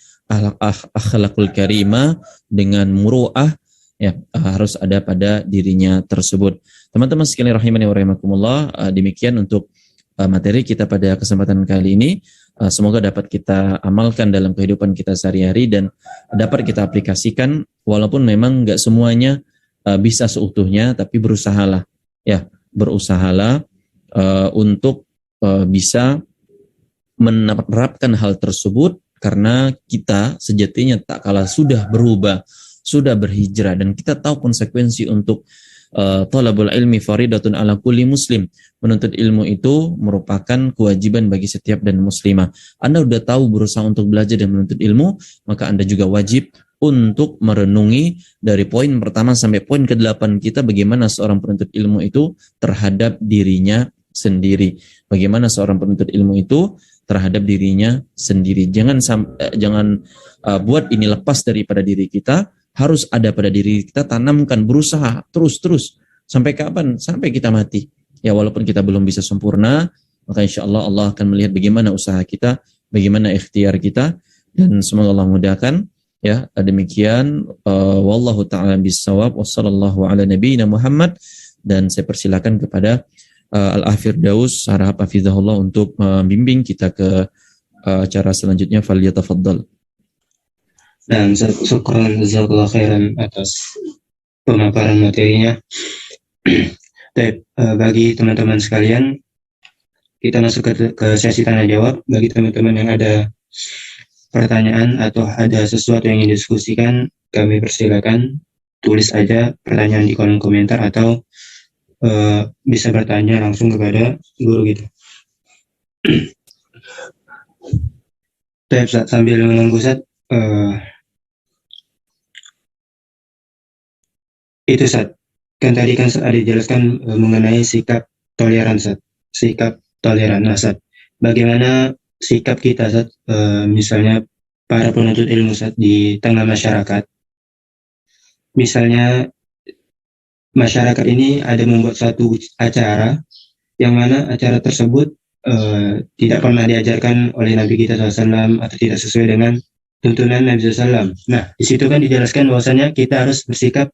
akhlakul karimah, dengan muru'ah, ya, harus ada pada dirinya tersebut. Teman-teman sekalian rahimani wa rahimakumullah, demikian untuk materi kita pada kesempatan kali ini. Semoga dapat kita amalkan dalam kehidupan kita sehari-hari dan dapat kita aplikasikan, walaupun memang nggak semuanya bisa seutuhnya, tapi berusahalah, ya, untuk bisa menerapkan hal tersebut, karena kita sejatinya tak kalah sudah berubah, sudah berhijrah, dan kita tahu konsekuensi untuk talabul ilmi faridatun ala kulli muslim. Menuntut ilmu itu merupakan kewajiban bagi setiap dan muslimah. Anda sudah tahu berusaha untuk belajar dan menuntut ilmu, maka Anda juga wajib untuk merenungi dari poin pertama sampai poin ke-8 kita, bagaimana seorang penuntut ilmu itu terhadap dirinya sendiri. Bagaimana seorang penuntut ilmu itu terhadap dirinya sendiri. Jangan buat ini lepas daripada diri kita, harus ada pada diri kita, tanamkan, berusaha terus-terus. Sampai kapan? Sampai kita mati. Ya, walaupun kita belum bisa sempurna, maka insya Allah Allah akan melihat bagaimana usaha kita, bagaimana ikhtiar kita, dan semoga Allah mudahkan. Ya, demikian. Wallahu ta'ala bissawab. Wassallallahu ala nabiyyina Muhammad. Dan saya persilakan kepada Al-Firdaus Harahap Hafizahullah untuk membimbing kita ke acara selanjutnya. Falyatafaddal. Dan syukran jazakallahu khairan atas pemaparan materinya. Bagi teman-teman sekalian, kita masuk ke sesi tanya jawab. Bagi teman-teman yang ada pertanyaan atau ada sesuatu yang ingin didiskusikan, kami persilakan tulis aja pertanyaan di kolom komentar atau bisa bertanya langsung kepada guru gitu. Sambil menunggu Ustaz, itu Ustaz, kan tadi kan ada dijelaskan mengenai sikap toleran Ustaz, sikap toleran. Nah Ustaz, bagaimana sikap kita Ustaz, misalnya para penuntut ilmu Ustaz di tengah masyarakat, misalnya masyarakat ini ada membuat suatu acara yang mana acara tersebut tidak pernah diajarkan oleh Nabi kita SAW atau tidak sesuai dengan tuntunan Nabi SAW. Nah, di situ kan dijelaskan bahwasanya kita harus bersikap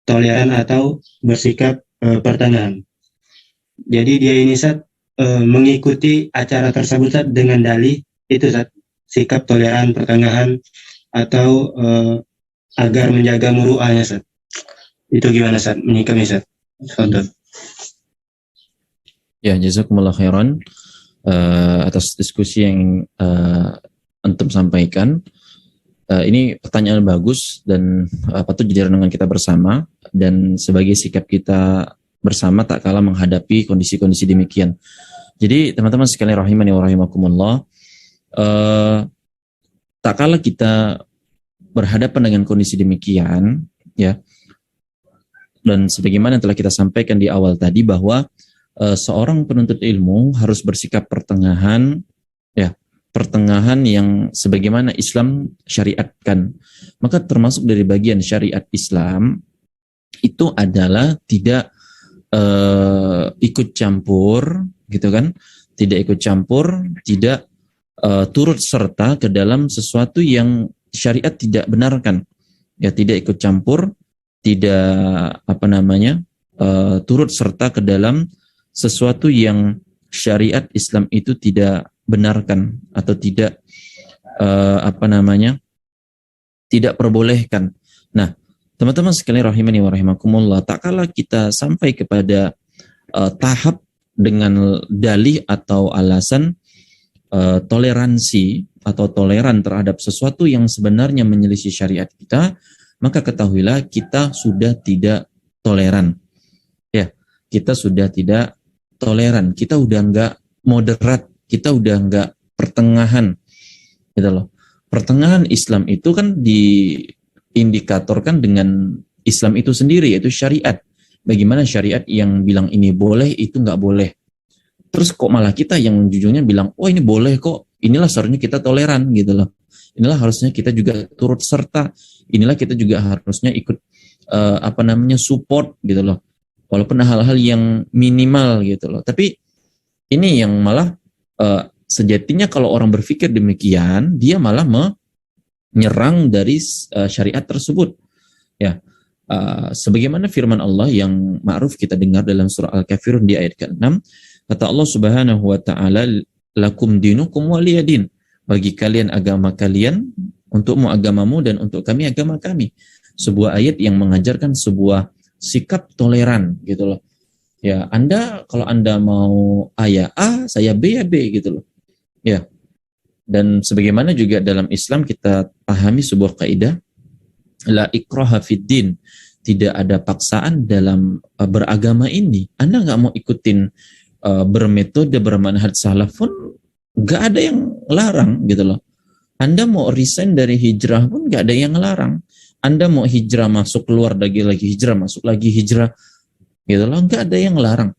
toleran atau bersikap pertengahan. Jadi dia ini Ustaz mengikuti acara tersebut Ustaz dengan dalih itu Ustaz, sikap toleran pertengahan atau agar menjaga muruahnya Ustaz. Itu gimana Ustaz menyikapi Ustaz? Contoh. Ya, jazakumullah khairan atas diskusi yang antum sampaikan. Ini pertanyaan bagus dan patut jadi renungan kita bersama, dan sebagai sikap kita bersama tak kalah menghadapi kondisi-kondisi demikian. Jadi teman-teman sekalian rahimani wa rahimakumullah, tak kalah kita berhadapan dengan kondisi demikian, ya. Dan sebagaimana telah kita sampaikan di awal tadi bahwa seorang penuntut ilmu harus bersikap pertengahan, ya, pertengahan yang sebagaimana Islam syariatkan. Maka termasuk dari bagian syariat Islam itu adalah tidak ikut campur, gitu kan? Tidak ikut campur, tidak turut serta ke dalam sesuatu yang syariat tidak benarkan. Ya, tidak ikut campur, tidak turut serta ke dalam sesuatu yang syariat Islam itu tidak benarkan atau tidak tidak perbolehkan. Nah, teman-teman sekalian rahimani wa rahimakumullah, tak kala kita sampai kepada tahap dengan dalih atau alasan toleransi atau toleran terhadap sesuatu yang sebenarnya menyelisih syariat kita, maka ketahuilah kita sudah tidak toleran. Ya, kita sudah tidak toleran, kita udah enggak moderat, kita udah enggak pertengahan, gitu loh. Pertengahan Islam itu kan diindikatorkan dengan Islam itu sendiri, yaitu syariat. Bagaimana syariat yang bilang ini boleh, itu enggak boleh. Terus kok malah kita yang jujurnya bilang, oh ini boleh kok, inilah seharusnya kita toleran, gitu loh. Inilah harusnya kita juga turut serta, inilah kita juga harusnya ikut support, gitu loh. Walaupun hal-hal yang minimal gitu loh. Tapi ini yang malah sejatinya kalau orang berpikir demikian, dia malah menyerang dari syariat tersebut. Ya, sebagaimana firman Allah yang ma'ruf kita dengar dalam surah Al-Kafirun di ayat ke-6, kata Allah Subhanahu wa taala, lakum dinukum waliyadin. Bagi kalian agama kalian, untukmu agamamu dan untuk kami agama kami. Sebuah ayat yang mengajarkan sebuah sikap toleran gitu loh. Ya, kalau Anda mau A ya A, saya B ya B gitu loh. Ya. Dan sebagaimana juga dalam Islam kita pahami sebuah kaidah, la ikraha fid din. Tidak ada paksaan dalam beragama ini. Anda nggak mau ikutin bermetode bermanhaj salaf pun nggak ada yang larang gitu loh. Anda mau resign dari hijrah pun nggak ada yang larang. Anda mau hijrah masuk keluar lagi hijrah masuk lagi hijrah, gitu loh, nggak ada yang larang.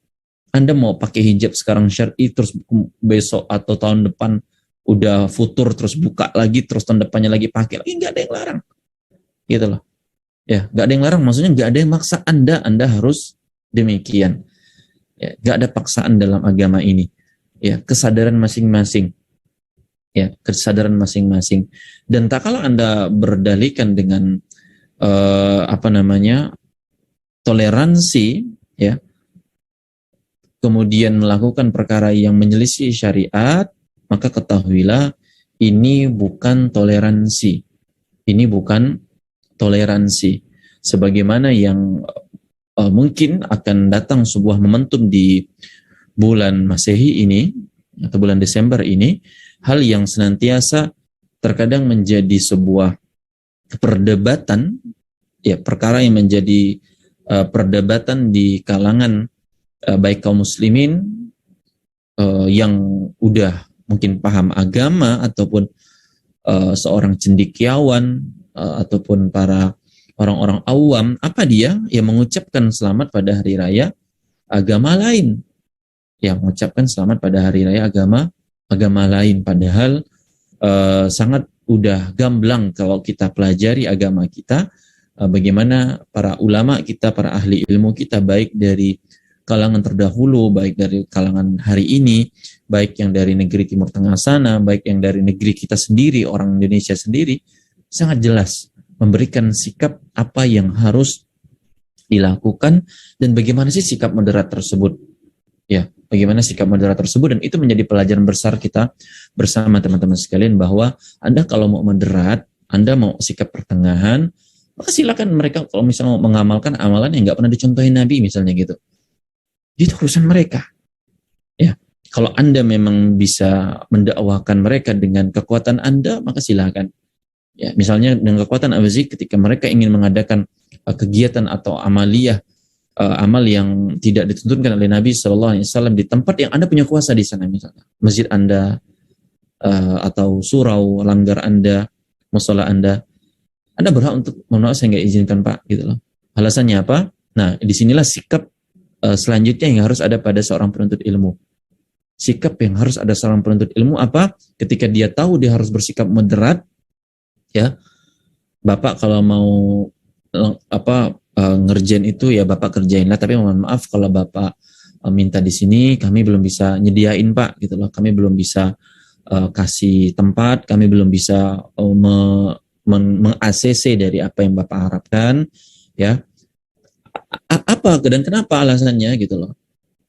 Anda mau pakai hijab sekarang syar'i terus besok atau tahun depan udah futur terus buka lagi terus tahun depannya lagi pakai lagi, nggak ada yang larang, gitu loh. Ya, nggak ada yang larang, maksudnya nggak ada yang maksa Anda harus demikian. Ya, nggak ada paksaan dalam agama ini. ya, kesadaran masing-masing, ya, kesadaran masing-masing. Dan tak kalau Anda berdalihkan dengan apa namanya, toleransi, ya, kemudian melakukan perkara yang menyelisih syariat, maka ketahuilah ini bukan toleransi. Ini bukan toleransi. Sebagaimana yang mungkin akan datang sebuah momentum di bulan Masehi ini, atau bulan Desember ini, hal yang senantiasa terkadang menjadi sebuah perdebatan, ya, perkara yang menjadi perdebatan di kalangan baik kaum muslimin yang udah mungkin paham agama, ataupun seorang cendekiawan, ataupun para orang-orang awam, apa dia yang mengucapkan selamat pada hari raya agama lain, yang mengucapkan selamat pada hari raya agama lain, padahal sangat udah gamblang kalau kita pelajari agama kita, bagaimana para ulama kita, para ahli ilmu kita, baik dari kalangan terdahulu, baik dari kalangan hari ini, baik yang dari negeri Timur Tengah sana, baik yang dari negeri kita sendiri, orang Indonesia sendiri, sangat jelas memberikan sikap apa yang harus dilakukan dan bagaimana sih sikap moderat tersebut. Ya, bagaimana sikap moderat tersebut, dan itu menjadi pelajaran besar kita bersama teman-teman sekalian, bahwa Anda kalau mau moderat, Anda mau sikap pertengahan, maka silakan mereka kalau misalnya mau mengamalkan amalan yang nggak pernah dicontohin Nabi misalnya gitu. Itu urusan mereka. Ya, kalau Anda memang bisa mendakwahkan mereka dengan kekuatan Anda, maka silakan. Ya, misalnya dengan kekuatan Abazi ketika mereka ingin mengadakan kegiatan atau amaliyah, amal yang tidak dituntunkan oleh Nabi SAW di tempat yang Anda punya kuasa di sana, misalnya masjid Anda, atau surau langgar Anda, musola Anda berhak untuk mohon maaf saya nggak izinkan Pak, gitu loh. Alasannya apa? Nah, disinilah sikap selanjutnya yang harus ada pada seorang penuntut ilmu. Sikap yang harus ada seorang penuntut ilmu apa? Ketika dia tahu dia harus bersikap moderat, ya, Bapak kalau mau ngerjain itu ya Bapak kerjainlah, tapi mohon maaf kalau Bapak minta di sini kami belum bisa nyediain Pak, gitu loh. Kami belum bisa kasih tempat, kami belum bisa meng-ACC dari apa yang Bapak harapkan, ya. Apa dan kenapa alasannya, gitu loh.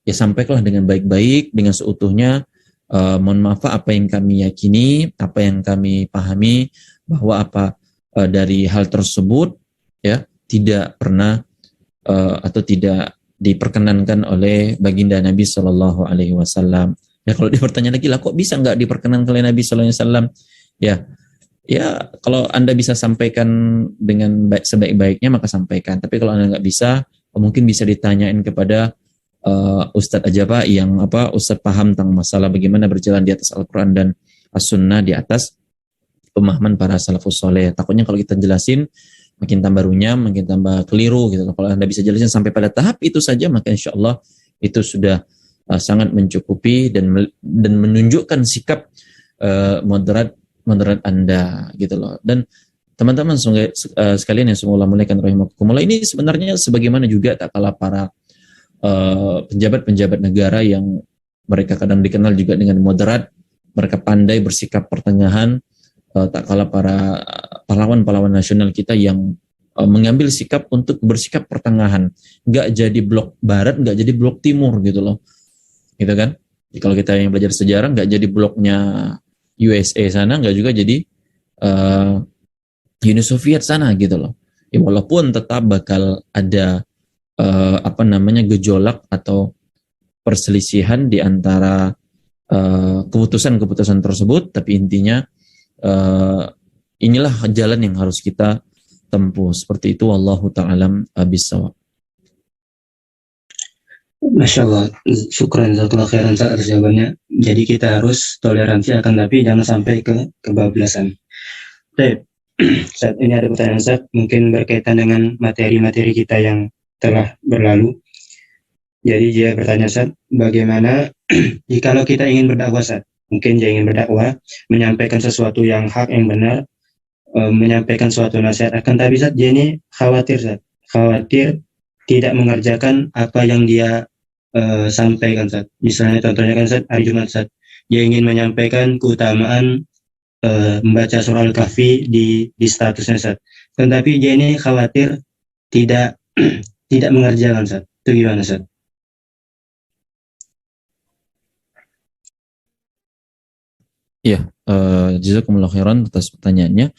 Ya sampaikanlah dengan baik-baik, dengan seutuhnya. Mohon maaf apa yang kami yakini, apa yang kami pahami, bahwa dari hal tersebut, ya, tidak pernah atau tidak diperkenankan oleh baginda Nabi Shallallahu Alaihi Wasallam. Ya, kalau dipertanya lagi lah, kok bisa nggak diperkenankan oleh Nabi Shallallahu Alaihi Wasallam? Ya, kalau Anda bisa sampaikan dengan sebaik-baiknya maka sampaikan. Tapi kalau Anda nggak bisa, mungkin bisa ditanyain kepada Ustadz aja Pak, yang Ustadz paham tentang masalah bagaimana berjalan di atas Al-Quran dan As-Sunnah, di atas pemahaman para salafus soleh. Takutnya kalau kita jelasin makin tambah runyam, makin tambah keliru gitu. Kalau Anda bisa jelasin sampai pada tahap itu saja, maka insya Allah itu sudah sangat mencukupi dan menunjukkan sikap moderat Anda, gitu loh. Dan teman-teman sekalian yang semoga muliakan rahimakumullah, ini sebenarnya sebagaimana juga tak kalah para penjabat-penjabat negara yang mereka kadang dikenal juga dengan moderat, mereka pandai bersikap pertengahan, tak kalah para pahlawan-pahlawan nasional kita yang mengambil sikap untuk bersikap pertengahan, nggak jadi blok barat, nggak jadi blok timur, gitu loh, gitu kan. Jadi kalau kita yang belajar sejarah, nggak jadi bloknya USA sana, nggak juga jadi Uni Soviet sana, gitu loh. Ya, walaupun tetap bakal ada gejolak atau perselisihan di antara keputusan-keputusan tersebut, tapi intinya inilah jalan yang harus kita tempuh. Seperti itu, wallahu ta'ala bishawab. Masya Allah, syukran jazakallahu khairan atas jawabannya. Jadi kita harus toleransi, akan tapi jangan sampai ke kebablasan. Baik, saat ini ada pertanyaan Ustaz, mungkin berkaitan dengan materi-materi kita yang telah berlalu. Jadi dia bertanya, Ustaz, bagaimana jikalau kita ingin berdakwah, Ustaz? Mungkin dia ingin berdakwah, menyampaikan sesuatu yang hak, yang benar, menyampaikan suatu nasihat, akan tapi Ustaz, dia ini khawatir, Ustaz. Khawatir tidak mengerjakan apa yang dia sampaikan Ustaz. Misalnya contohnya kan Ustaz, hari Jumat Ustaz, dia ingin menyampaikan keutamaan membaca surah Al-Kahfi di statusnya Ustaz. Tetapi dia ini khawatir tidak tidak mengerjakan Ustaz. Itu gimana Ustaz? Iya, jazakumullah khairan atas pertanyaannya.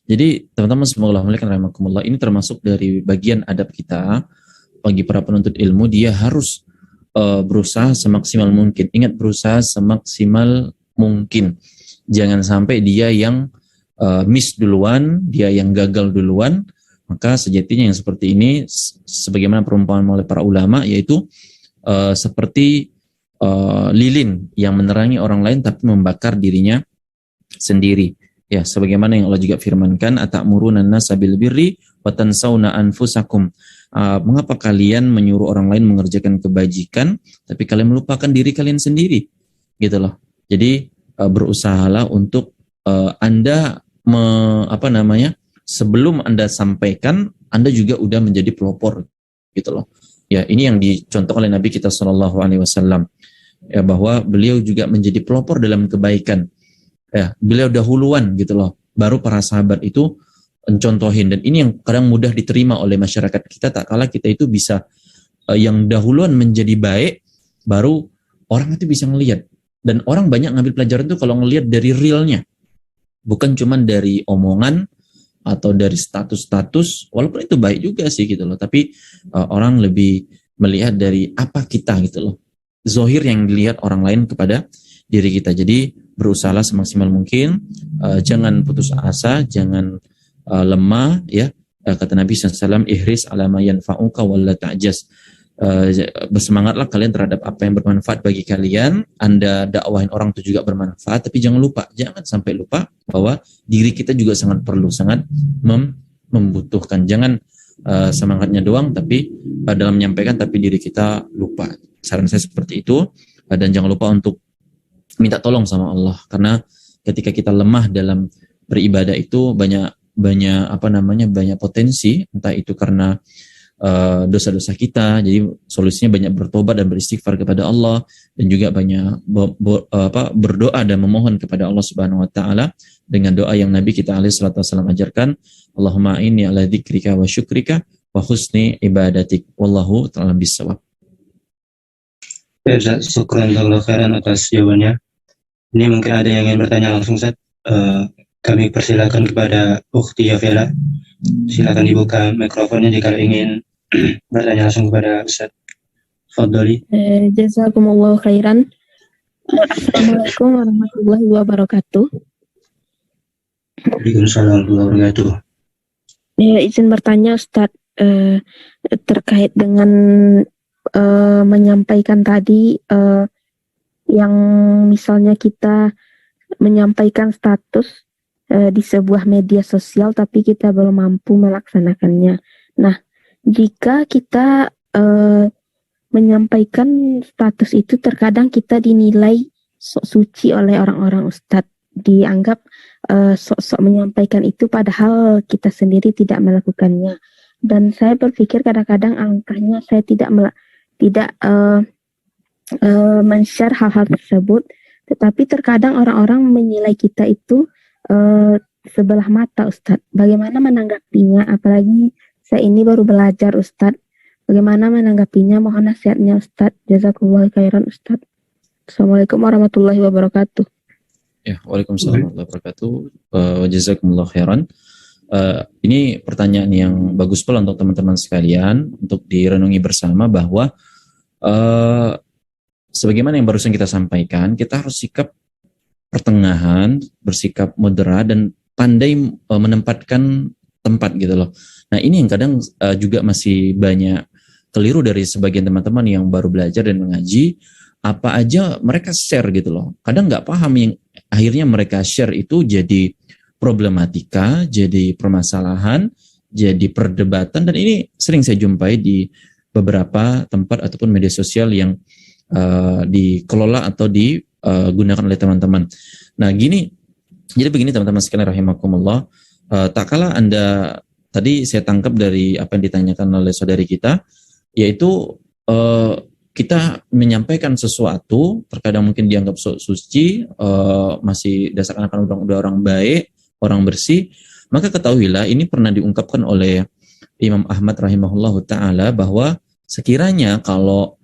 Jadi teman-teman semoga Allah rahimakumullah, ini termasuk dari bagian adab kita bagi para penuntut ilmu. Dia harus berusaha semaksimal mungkin. Ingat, berusaha semaksimal mungkin. Jangan sampai dia yang miss duluan, dia yang gagal duluan. Maka sejatinya yang seperti ini, sebagaimana perumpamaan oleh para ulama, yaitu seperti lilin yang menerangi orang lain tapi membakar dirinya sendiri. Ya, sebagaimana yang Allah juga firmankan, atamuruna an-nasa bil birri wa tansawna anfusakum. Mengapa kalian menyuruh orang lain mengerjakan kebajikan tapi kalian melupakan diri kalian sendiri? Gitu loh. Jadi berusahalah untuk Anda sebelum Anda sampaikan, Anda juga udah menjadi pelopor gitu loh. Ya, ini yang dicontoh oleh Nabi kita Shallallahu alaihi wasallam. Ya, bahwa beliau juga menjadi pelopor dalam kebaikan. Ya, beliau dahuluan gitu loh. Baru para sahabat itu mencontohin, dan ini yang kadang mudah diterima oleh masyarakat kita, tak kala kita itu bisa yang dahuluan menjadi baik, baru orang itu bisa ngelihat. Dan orang banyak ngambil pelajaran itu kalau ngelihat dari realnya, bukan cuman dari omongan atau dari status-status, walaupun itu baik juga sih gitu loh, tapi orang lebih melihat dari apa kita gitu loh, zohir yang dilihat orang lain kepada diri kita. Jadi berusaha semaksimal mungkin, jangan putus asa, jangan lemah, ya. Kata Nabi SAW, ihris ala ma yanfa'uka wa la ta'jaz. Bersemangatlah kalian terhadap apa yang bermanfaat bagi kalian. Anda dakwahin orang itu juga bermanfaat, tapi jangan sampai lupa bahwa diri kita juga sangat perlu, sangat membutuhkan. Jangan semangatnya doang tapi dalam menyampaikan, tapi diri kita lupa. Saran saya seperti itu. Dan jangan lupa untuk minta tolong sama Allah, karena ketika kita lemah dalam beribadah itu banyak potensi, entah itu karena dosa-dosa kita. Jadi solusinya banyak bertobat dan beristighfar kepada Allah, dan juga banyak berdoa dan memohon kepada Allah Subhanahu wa taala dengan doa yang Nabi kita alaihi salatu wasallam ajarkan, Allahumma inni ala dzikrika wa syukrika wa husni ibadatik wallahu ta'ala bisawab. Ya Ustaz, syukran jazakallahu khairan atas jawabannya. Ini mungkin ada yang ingin bertanya langsung Ustaz. Kami persilakan kepada Ukhti Yafela. Silakan dibuka mikrofonnya jika ingin bertanya langsung kepada Ustaz. Fadhali. Jazakumullahu khairan. Assalamualaikum warahmatullahi wabarakatuh. Waalaikumsalam warahmatullahi wabarakatuh. Izin bertanya Ustaz, terkait dengan menyampaikan tadi, yang misalnya kita menyampaikan status di sebuah media sosial tapi kita belum mampu melaksanakannya. Nah, jika kita menyampaikan status itu, terkadang kita dinilai sok suci oleh orang-orang Ustadz, dianggap sok-sok menyampaikan itu padahal kita sendiri tidak melakukannya. Dan saya berpikir kadang-kadang alangkahnya saya tidak men-share hal-hal tersebut, tetapi terkadang orang-orang menilai kita itu sebelah mata Ustadz. Bagaimana menanggapinya? Apalagi saya ini baru belajar Ustadz. Bagaimana menanggapinya? Mohon nasihatnya Ustadz. Jazakumullah khairan Ustadz. Assalamualaikum warahmatullahi wabarakatuh. Ya, waalaikumsalam warahmatullahi wabarakatuh. Jazakumullah khairan. Ini pertanyaan yang bagus pula untuk teman-teman sekalian untuk direnungi bersama, bahwa sebagaimana yang barusan kita sampaikan, kita harus sikap pertengahan, bersikap moderat, dan pandai menempatkan tempat gitu loh. Nah, ini yang kadang juga masih banyak keliru dari sebagian teman-teman yang baru belajar dan mengaji. Apa aja mereka share gitu loh. Kadang nggak paham, yang akhirnya mereka share itu jadi problematika, jadi permasalahan, jadi perdebatan, dan ini sering saya jumpai di beberapa tempat ataupun media sosial yang dikelola atau digunakan oleh teman-teman. Nah, jadi begini teman-teman sekalian rahimakumullah, tak kala Anda, tadi saya tangkap dari apa yang ditanyakan oleh saudari kita, yaitu kita menyampaikan sesuatu, terkadang mungkin dianggap suci, masih dasarkan akan udah orang baik, orang bersih, maka ketahuilah ini pernah diungkapkan oleh Imam Ahmad rahimahullahu ta'ala bahwa sekiranya kalau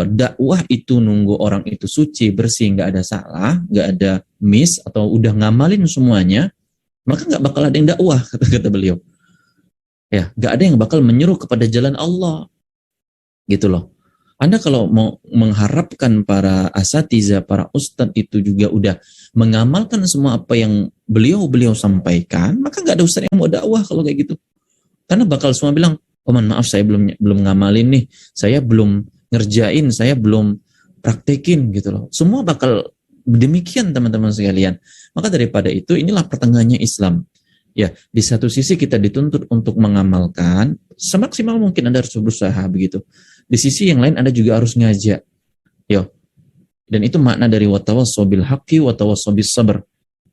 dakwah itu nunggu orang itu suci, bersih, nggak ada salah, nggak ada miss, atau udah ngamalin semuanya, maka nggak bakal ada yang dakwah, kata beliau. Ya, nggak ada yang bakal menyeru kepada jalan Allah, gitu loh. Anda kalau mau mengharapkan para asatiza, para ustadz itu juga udah mengamalkan semua apa yang beliau sampaikan, maka nggak ada ustadz yang mau dakwah kalau kayak gitu. Karena bakal semua bilang, oh maaf saya belum ngamalin nih, saya belum ngerjain, saya belum praktekin gitu loh. Semua bakal demikian teman-teman sekalian. Maka daripada itu, inilah pertengahannya Islam. Ya, di satu sisi kita dituntut untuk mengamalkan, semaksimal mungkin Anda harus berusaha begitu. Di sisi yang lain Anda juga harus ngajak. Yo. Dan itu makna dari watawassaw bil haqqi watawassaw bis sabr.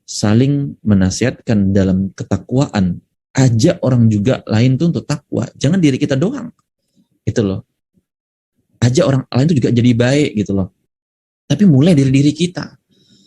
Saling menasihatkan dalam ketakwaan. Ajak orang juga lain tuh untuk takwa. Jangan diri kita doang. Itu loh. Ajak orang lain tuh juga jadi baik gitu loh. Tapi mulai dari diri kita.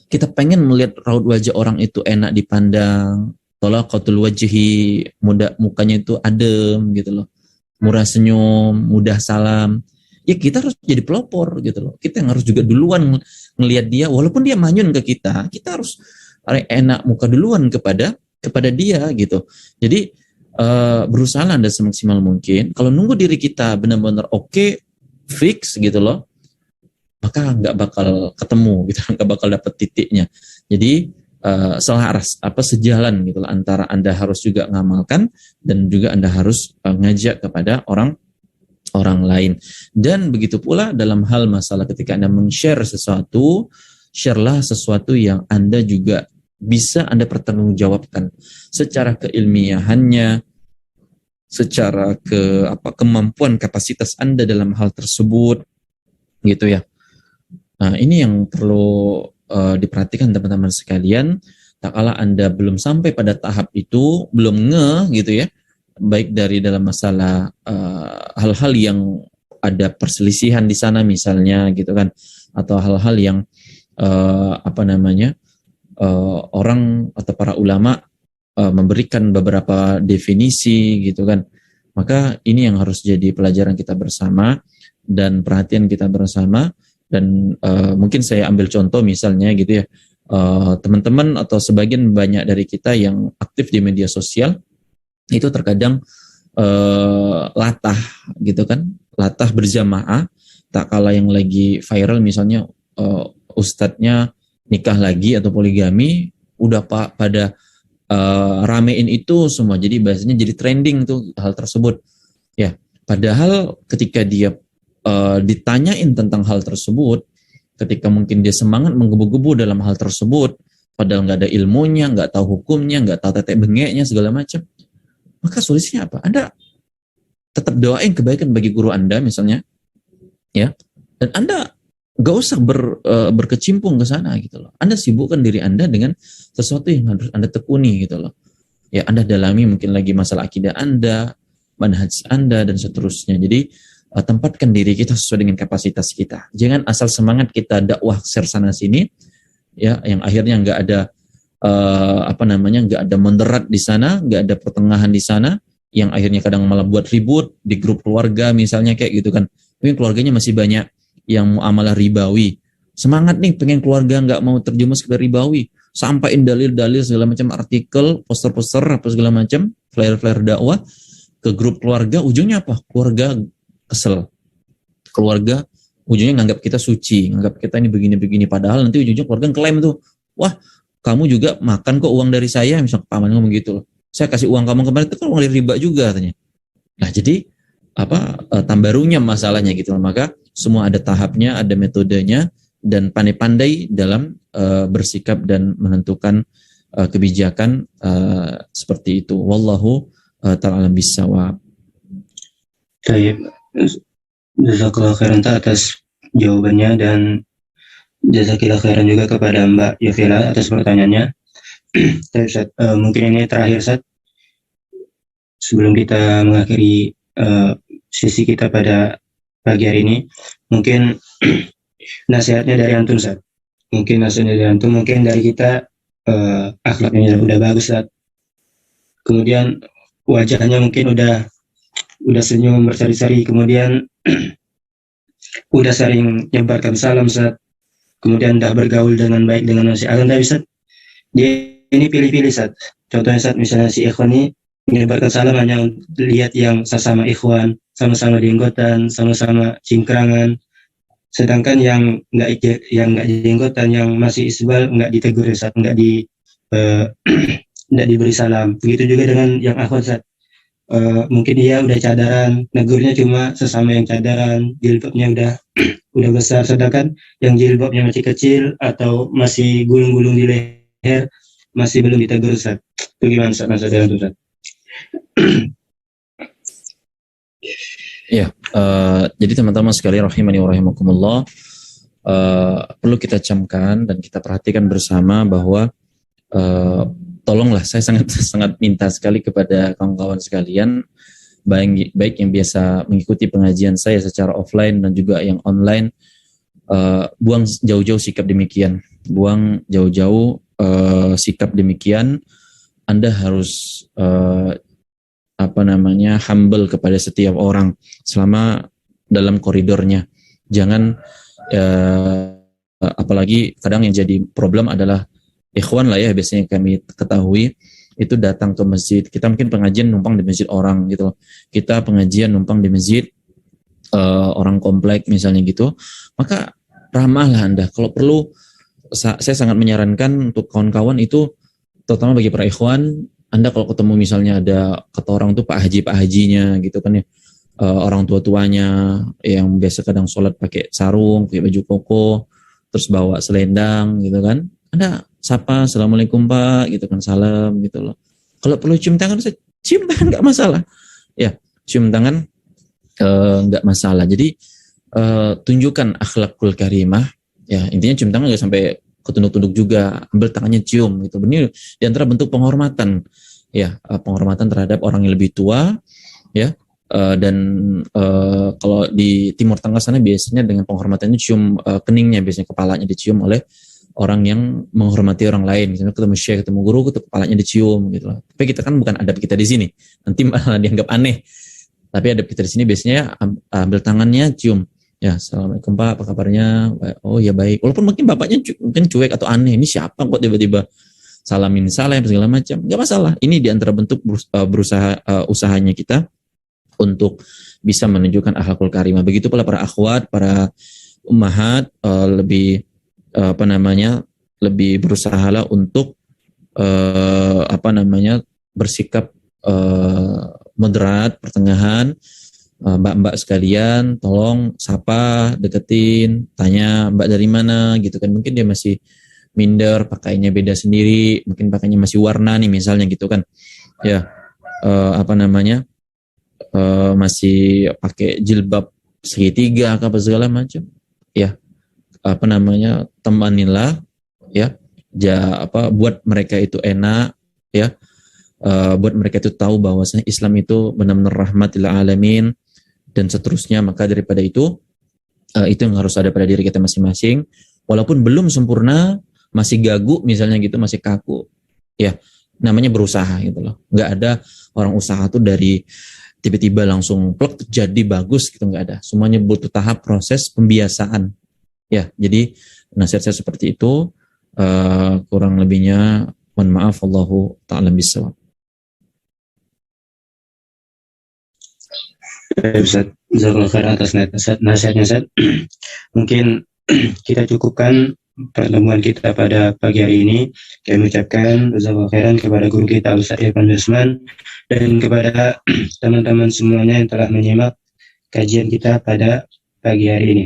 Kita pengen melihat raut wajah orang itu enak dipandang. Talaqatul wajhi, mukanya itu adem gitu loh. Murah senyum, mudah salam. Ya kita harus jadi pelopor gitu loh. Kita yang harus juga duluan ngelihat dia, walaupun dia manyun ke kita harus enak muka duluan kepada dia gitu. Jadi berusaha Anda semaksimal mungkin. Kalau nunggu diri kita benar-benar oke, fix gitu loh, maka nggak bakal ketemu gitu, nggak bakal dapet titiknya. Jadi sejalan gitu antara Anda harus juga ngamalkan dan juga Anda harus ngajak kepada orang lain. Dan begitu pula dalam hal masalah ketika Anda men-share sesuatu, share-lah sesuatu yang Anda juga bisa Anda pertanggungjawabkan secara keilmiahannya, secara kemampuan kapasitas Anda dalam hal tersebut gitu ya. Nah, ini yang perlu diperhatikan teman-teman sekalian. Tak kala Anda belum sampai pada tahap itu, belum gitu ya, baik dari dalam masalah hal-hal yang ada perselisihan di sana misalnya gitu kan, atau hal-hal yang orang atau para ulama memberikan beberapa definisi gitu kan, maka ini yang harus jadi pelajaran kita bersama dan perhatian kita bersama. Dan mungkin saya ambil contoh misalnya gitu ya, teman-teman atau sebagian banyak dari kita yang aktif di media sosial itu terkadang latah gitu kan, latah berjamaah. Tak kala yang lagi viral misalnya ustadznya nikah lagi atau poligami, udah pada ramein itu semua, jadi biasanya jadi trending tuh hal tersebut ya. Padahal ketika dia ditanyain tentang hal tersebut, ketika mungkin dia semangat menggebu-gebu dalam hal tersebut, padahal nggak ada ilmunya, nggak tahu hukumnya, nggak tahu tetek bengeknya segala macam, maka solusinya apa? Anda tetap doain kebaikan bagi guru Anda misalnya, ya, dan Anda nggak usah berkecimpung ke sana gitu loh. Anda sibukkan diri Anda dengan sesuatu yang harus Anda tekuni gitu loh. Ya, Anda dalami mungkin lagi masalah akidah Anda, manhaj Anda dan seterusnya. Jadi tempatkan diri kita sesuai dengan kapasitas kita. Jangan asal semangat kita dakwah share sana sini, ya, yang akhirnya nggak ada nggak ada moderat di sana, nggak ada pertengahan di sana, yang akhirnya kadang malah buat ribut di grup keluarga misalnya kayak gitu kan. Mungkin keluarganya masih banyak yang muamalah ribawi. Semangat nih pengen keluarga nggak mau terjerumus ke ribawi, sampaiin dalil-dalil segala macam, artikel, poster-poster apa segala macam, flyer-flyer dakwah ke grup keluarga. Ujungnya apa? Keluarga kesel, keluarga ujungnya nganggap kita suci, nganggap kita ini begini-begini, padahal nanti ujungnya keluarga klaim tuh, wah kamu juga makan kok uang dari saya, misalnya paman ngomong gitu loh, saya kasih uang kamu kemarin itu kan uang dari riba juga katanya. Nah jadi tambarunya masalahnya gitu loh. Maka semua ada tahapnya, ada metodenya, dan pandai-pandai dalam bersikap dan menentukan kebijakan seperti itu. Wallahu ta'ala bisawab. Baik, jazakallah khairan atas jawabannya, dan jazakillah khairan juga kepada Mbak Yovila atas pertanyaannya. Mungkin ini terakhir, Ustaz, sebelum kita mengakhiri sesi kita pada pagi hari ini. Mungkin nasihatnya dari antum, Ustaz. Mungkin nasihatnya dari antum, mungkin dari kita akhlaknya udah bagus, Ustaz. Kemudian wajahnya mungkin udah senyum berseri-seri, kemudian udah sering nyebarkan salam, Ustaz. Kemudian udah bergaul dengan baik dengan manusia. Akan tapi, Ustaz, dia ini pilih-pilih, Ustaz. Contohnya, Ustaz, misalnya si ikhwan ini menyebarkan salam hanya lihat yang sesama ikhwan, sama-sama jenggotan, sama-sama cingkrangan. Sedangkan yang nggak jenggotan, yang masih isbal nggak ditegur, Ustaz, nggak diberi salam. Begitu juga dengan yang akhwat, Ustaz. Mungkin dia udah cadaran, negurnya cuma sesama yang cadaran, jilbabnya udah besar, sedangkan yang jilbabnya masih kecil atau masih gulung-gulung di leher masih belum ditegur, Ustaz. Itu gimana, Ustaz? Ustaz? Ya, jadi teman-teman sekalian rahimani wa rahimakumullah, perlu kita camkan dan kita perhatikan bersama bahwa tolonglah, saya sangat minta sekali kepada kawan-kawan sekalian, baik yang biasa mengikuti pengajian saya secara offline dan juga yang online, buang jauh-jauh sikap demikian. Buang jauh-jauh sikap demikian. Anda harus humble kepada setiap orang selama dalam koridornya. Jangan apalagi kadang yang jadi problem adalah ikhwan lah ya, biasanya kami ketahui itu datang ke masjid. Kita mungkin pengajian numpang di masjid orang gitu. Kita pengajian numpang di masjid orang komplek misalnya gitu. Maka ramahlah Anda. Kalau perlu, saya sangat menyarankan untuk kawan-kawan itu, terutama bagi para ikhwan, Anda kalau ketemu misalnya ada kata orang tuh Pak Hajinya gitu kan ya, orang tua-tuanya yang biasa kadang sholat pakai sarung, pakai baju koko, terus bawa selendang gitu kan, Anda sapa, assalamualaikum Pak, gitu kan, salam gitu loh. Kalau perlu cium tangan, cium tangan nggak masalah, ya cium tangan nggak masalah. Jadi tunjukkan akhlakul karimah, ya intinya cium tangan nggak sampai ketunduk-tunduk juga, ambil tangannya cium gitu. Ini di antara bentuk penghormatan, ya penghormatan terhadap orang yang lebih tua, ya. Dan kalau di Timur Tengah sana biasanya dengan penghormatannya cium keningnya, biasanya kepalanya dicium oleh orang yang menghormati orang lain. Misalnya ketemu syekh, ketemu guru, kepalanya dicium gitu loh. Tapi kita kan bukan adab kita di sini, nanti malah dianggap aneh. Tapi adab kita di sini biasanya ambil tangannya, cium. Ya, assalamualaikum Pak, apa kabarnya? Oh ya baik. Walaupun mungkin bapaknya mungkin cuek atau aneh, ini siapa kok tiba-tiba salamin salam segala macam, nggak masalah. Ini diantara bentuk usahanya kita untuk bisa menunjukkan akhlakul karimah. Begitu pula para akhwat, para ummahat lebih berusahalah untuk bersikap moderat, pertengahan. Mbak-mbak sekalian, tolong sapa, deketin, tanya Mbak dari mana gitu kan. Mungkin dia masih minder, pakainya beda sendiri, mungkin pakainya masih warna nih misalnya gitu kan. Ya, masih pakai jilbab segitiga apa segala macam. Ya, temanilah ya. Buat mereka itu enak ya. Buat mereka itu tahu bahwasanya Islam itu benar-benar rahmatil alamin dan seterusnya. Maka daripada itu yang harus ada pada diri kita masing-masing, walaupun belum sempurna, masih gagu misalnya gitu, masih kaku ya, namanya berusaha gitu loh. Nggak ada orang usaha tuh dari tiba-tiba langsung plek jadi bagus gitu, nggak ada. Semuanya butuh tahap proses pembiasaan ya. Jadi nasihat saya seperti itu, kurang lebihnya mohon maaf, wallahu ta'ala bishawab. Ustaz, jazakallahu khairan atas nasihatnya, Ustaz. Mungkin kita cukupkan pertemuan kita pada pagi hari ini. Kami ucapkan jazakallahu khairan kepada guru kita Ustaz Irfan Yusman dan kepada teman-teman semuanya yang telah menyimak kajian kita pada pagi hari ini.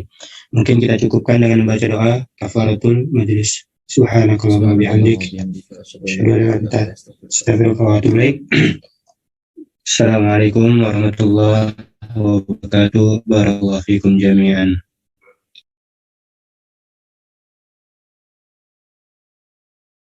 Mungkin kita cukupkan dengan membaca doa kafaratul majlis. Subhanakallahumma bihamdik, asyhadu an la ilaha illa anta, astaghfiruka wa atubu ilaik. Assalamualaikum warahmatullahi wabarakatuh. Barakallahu fikum jami'an.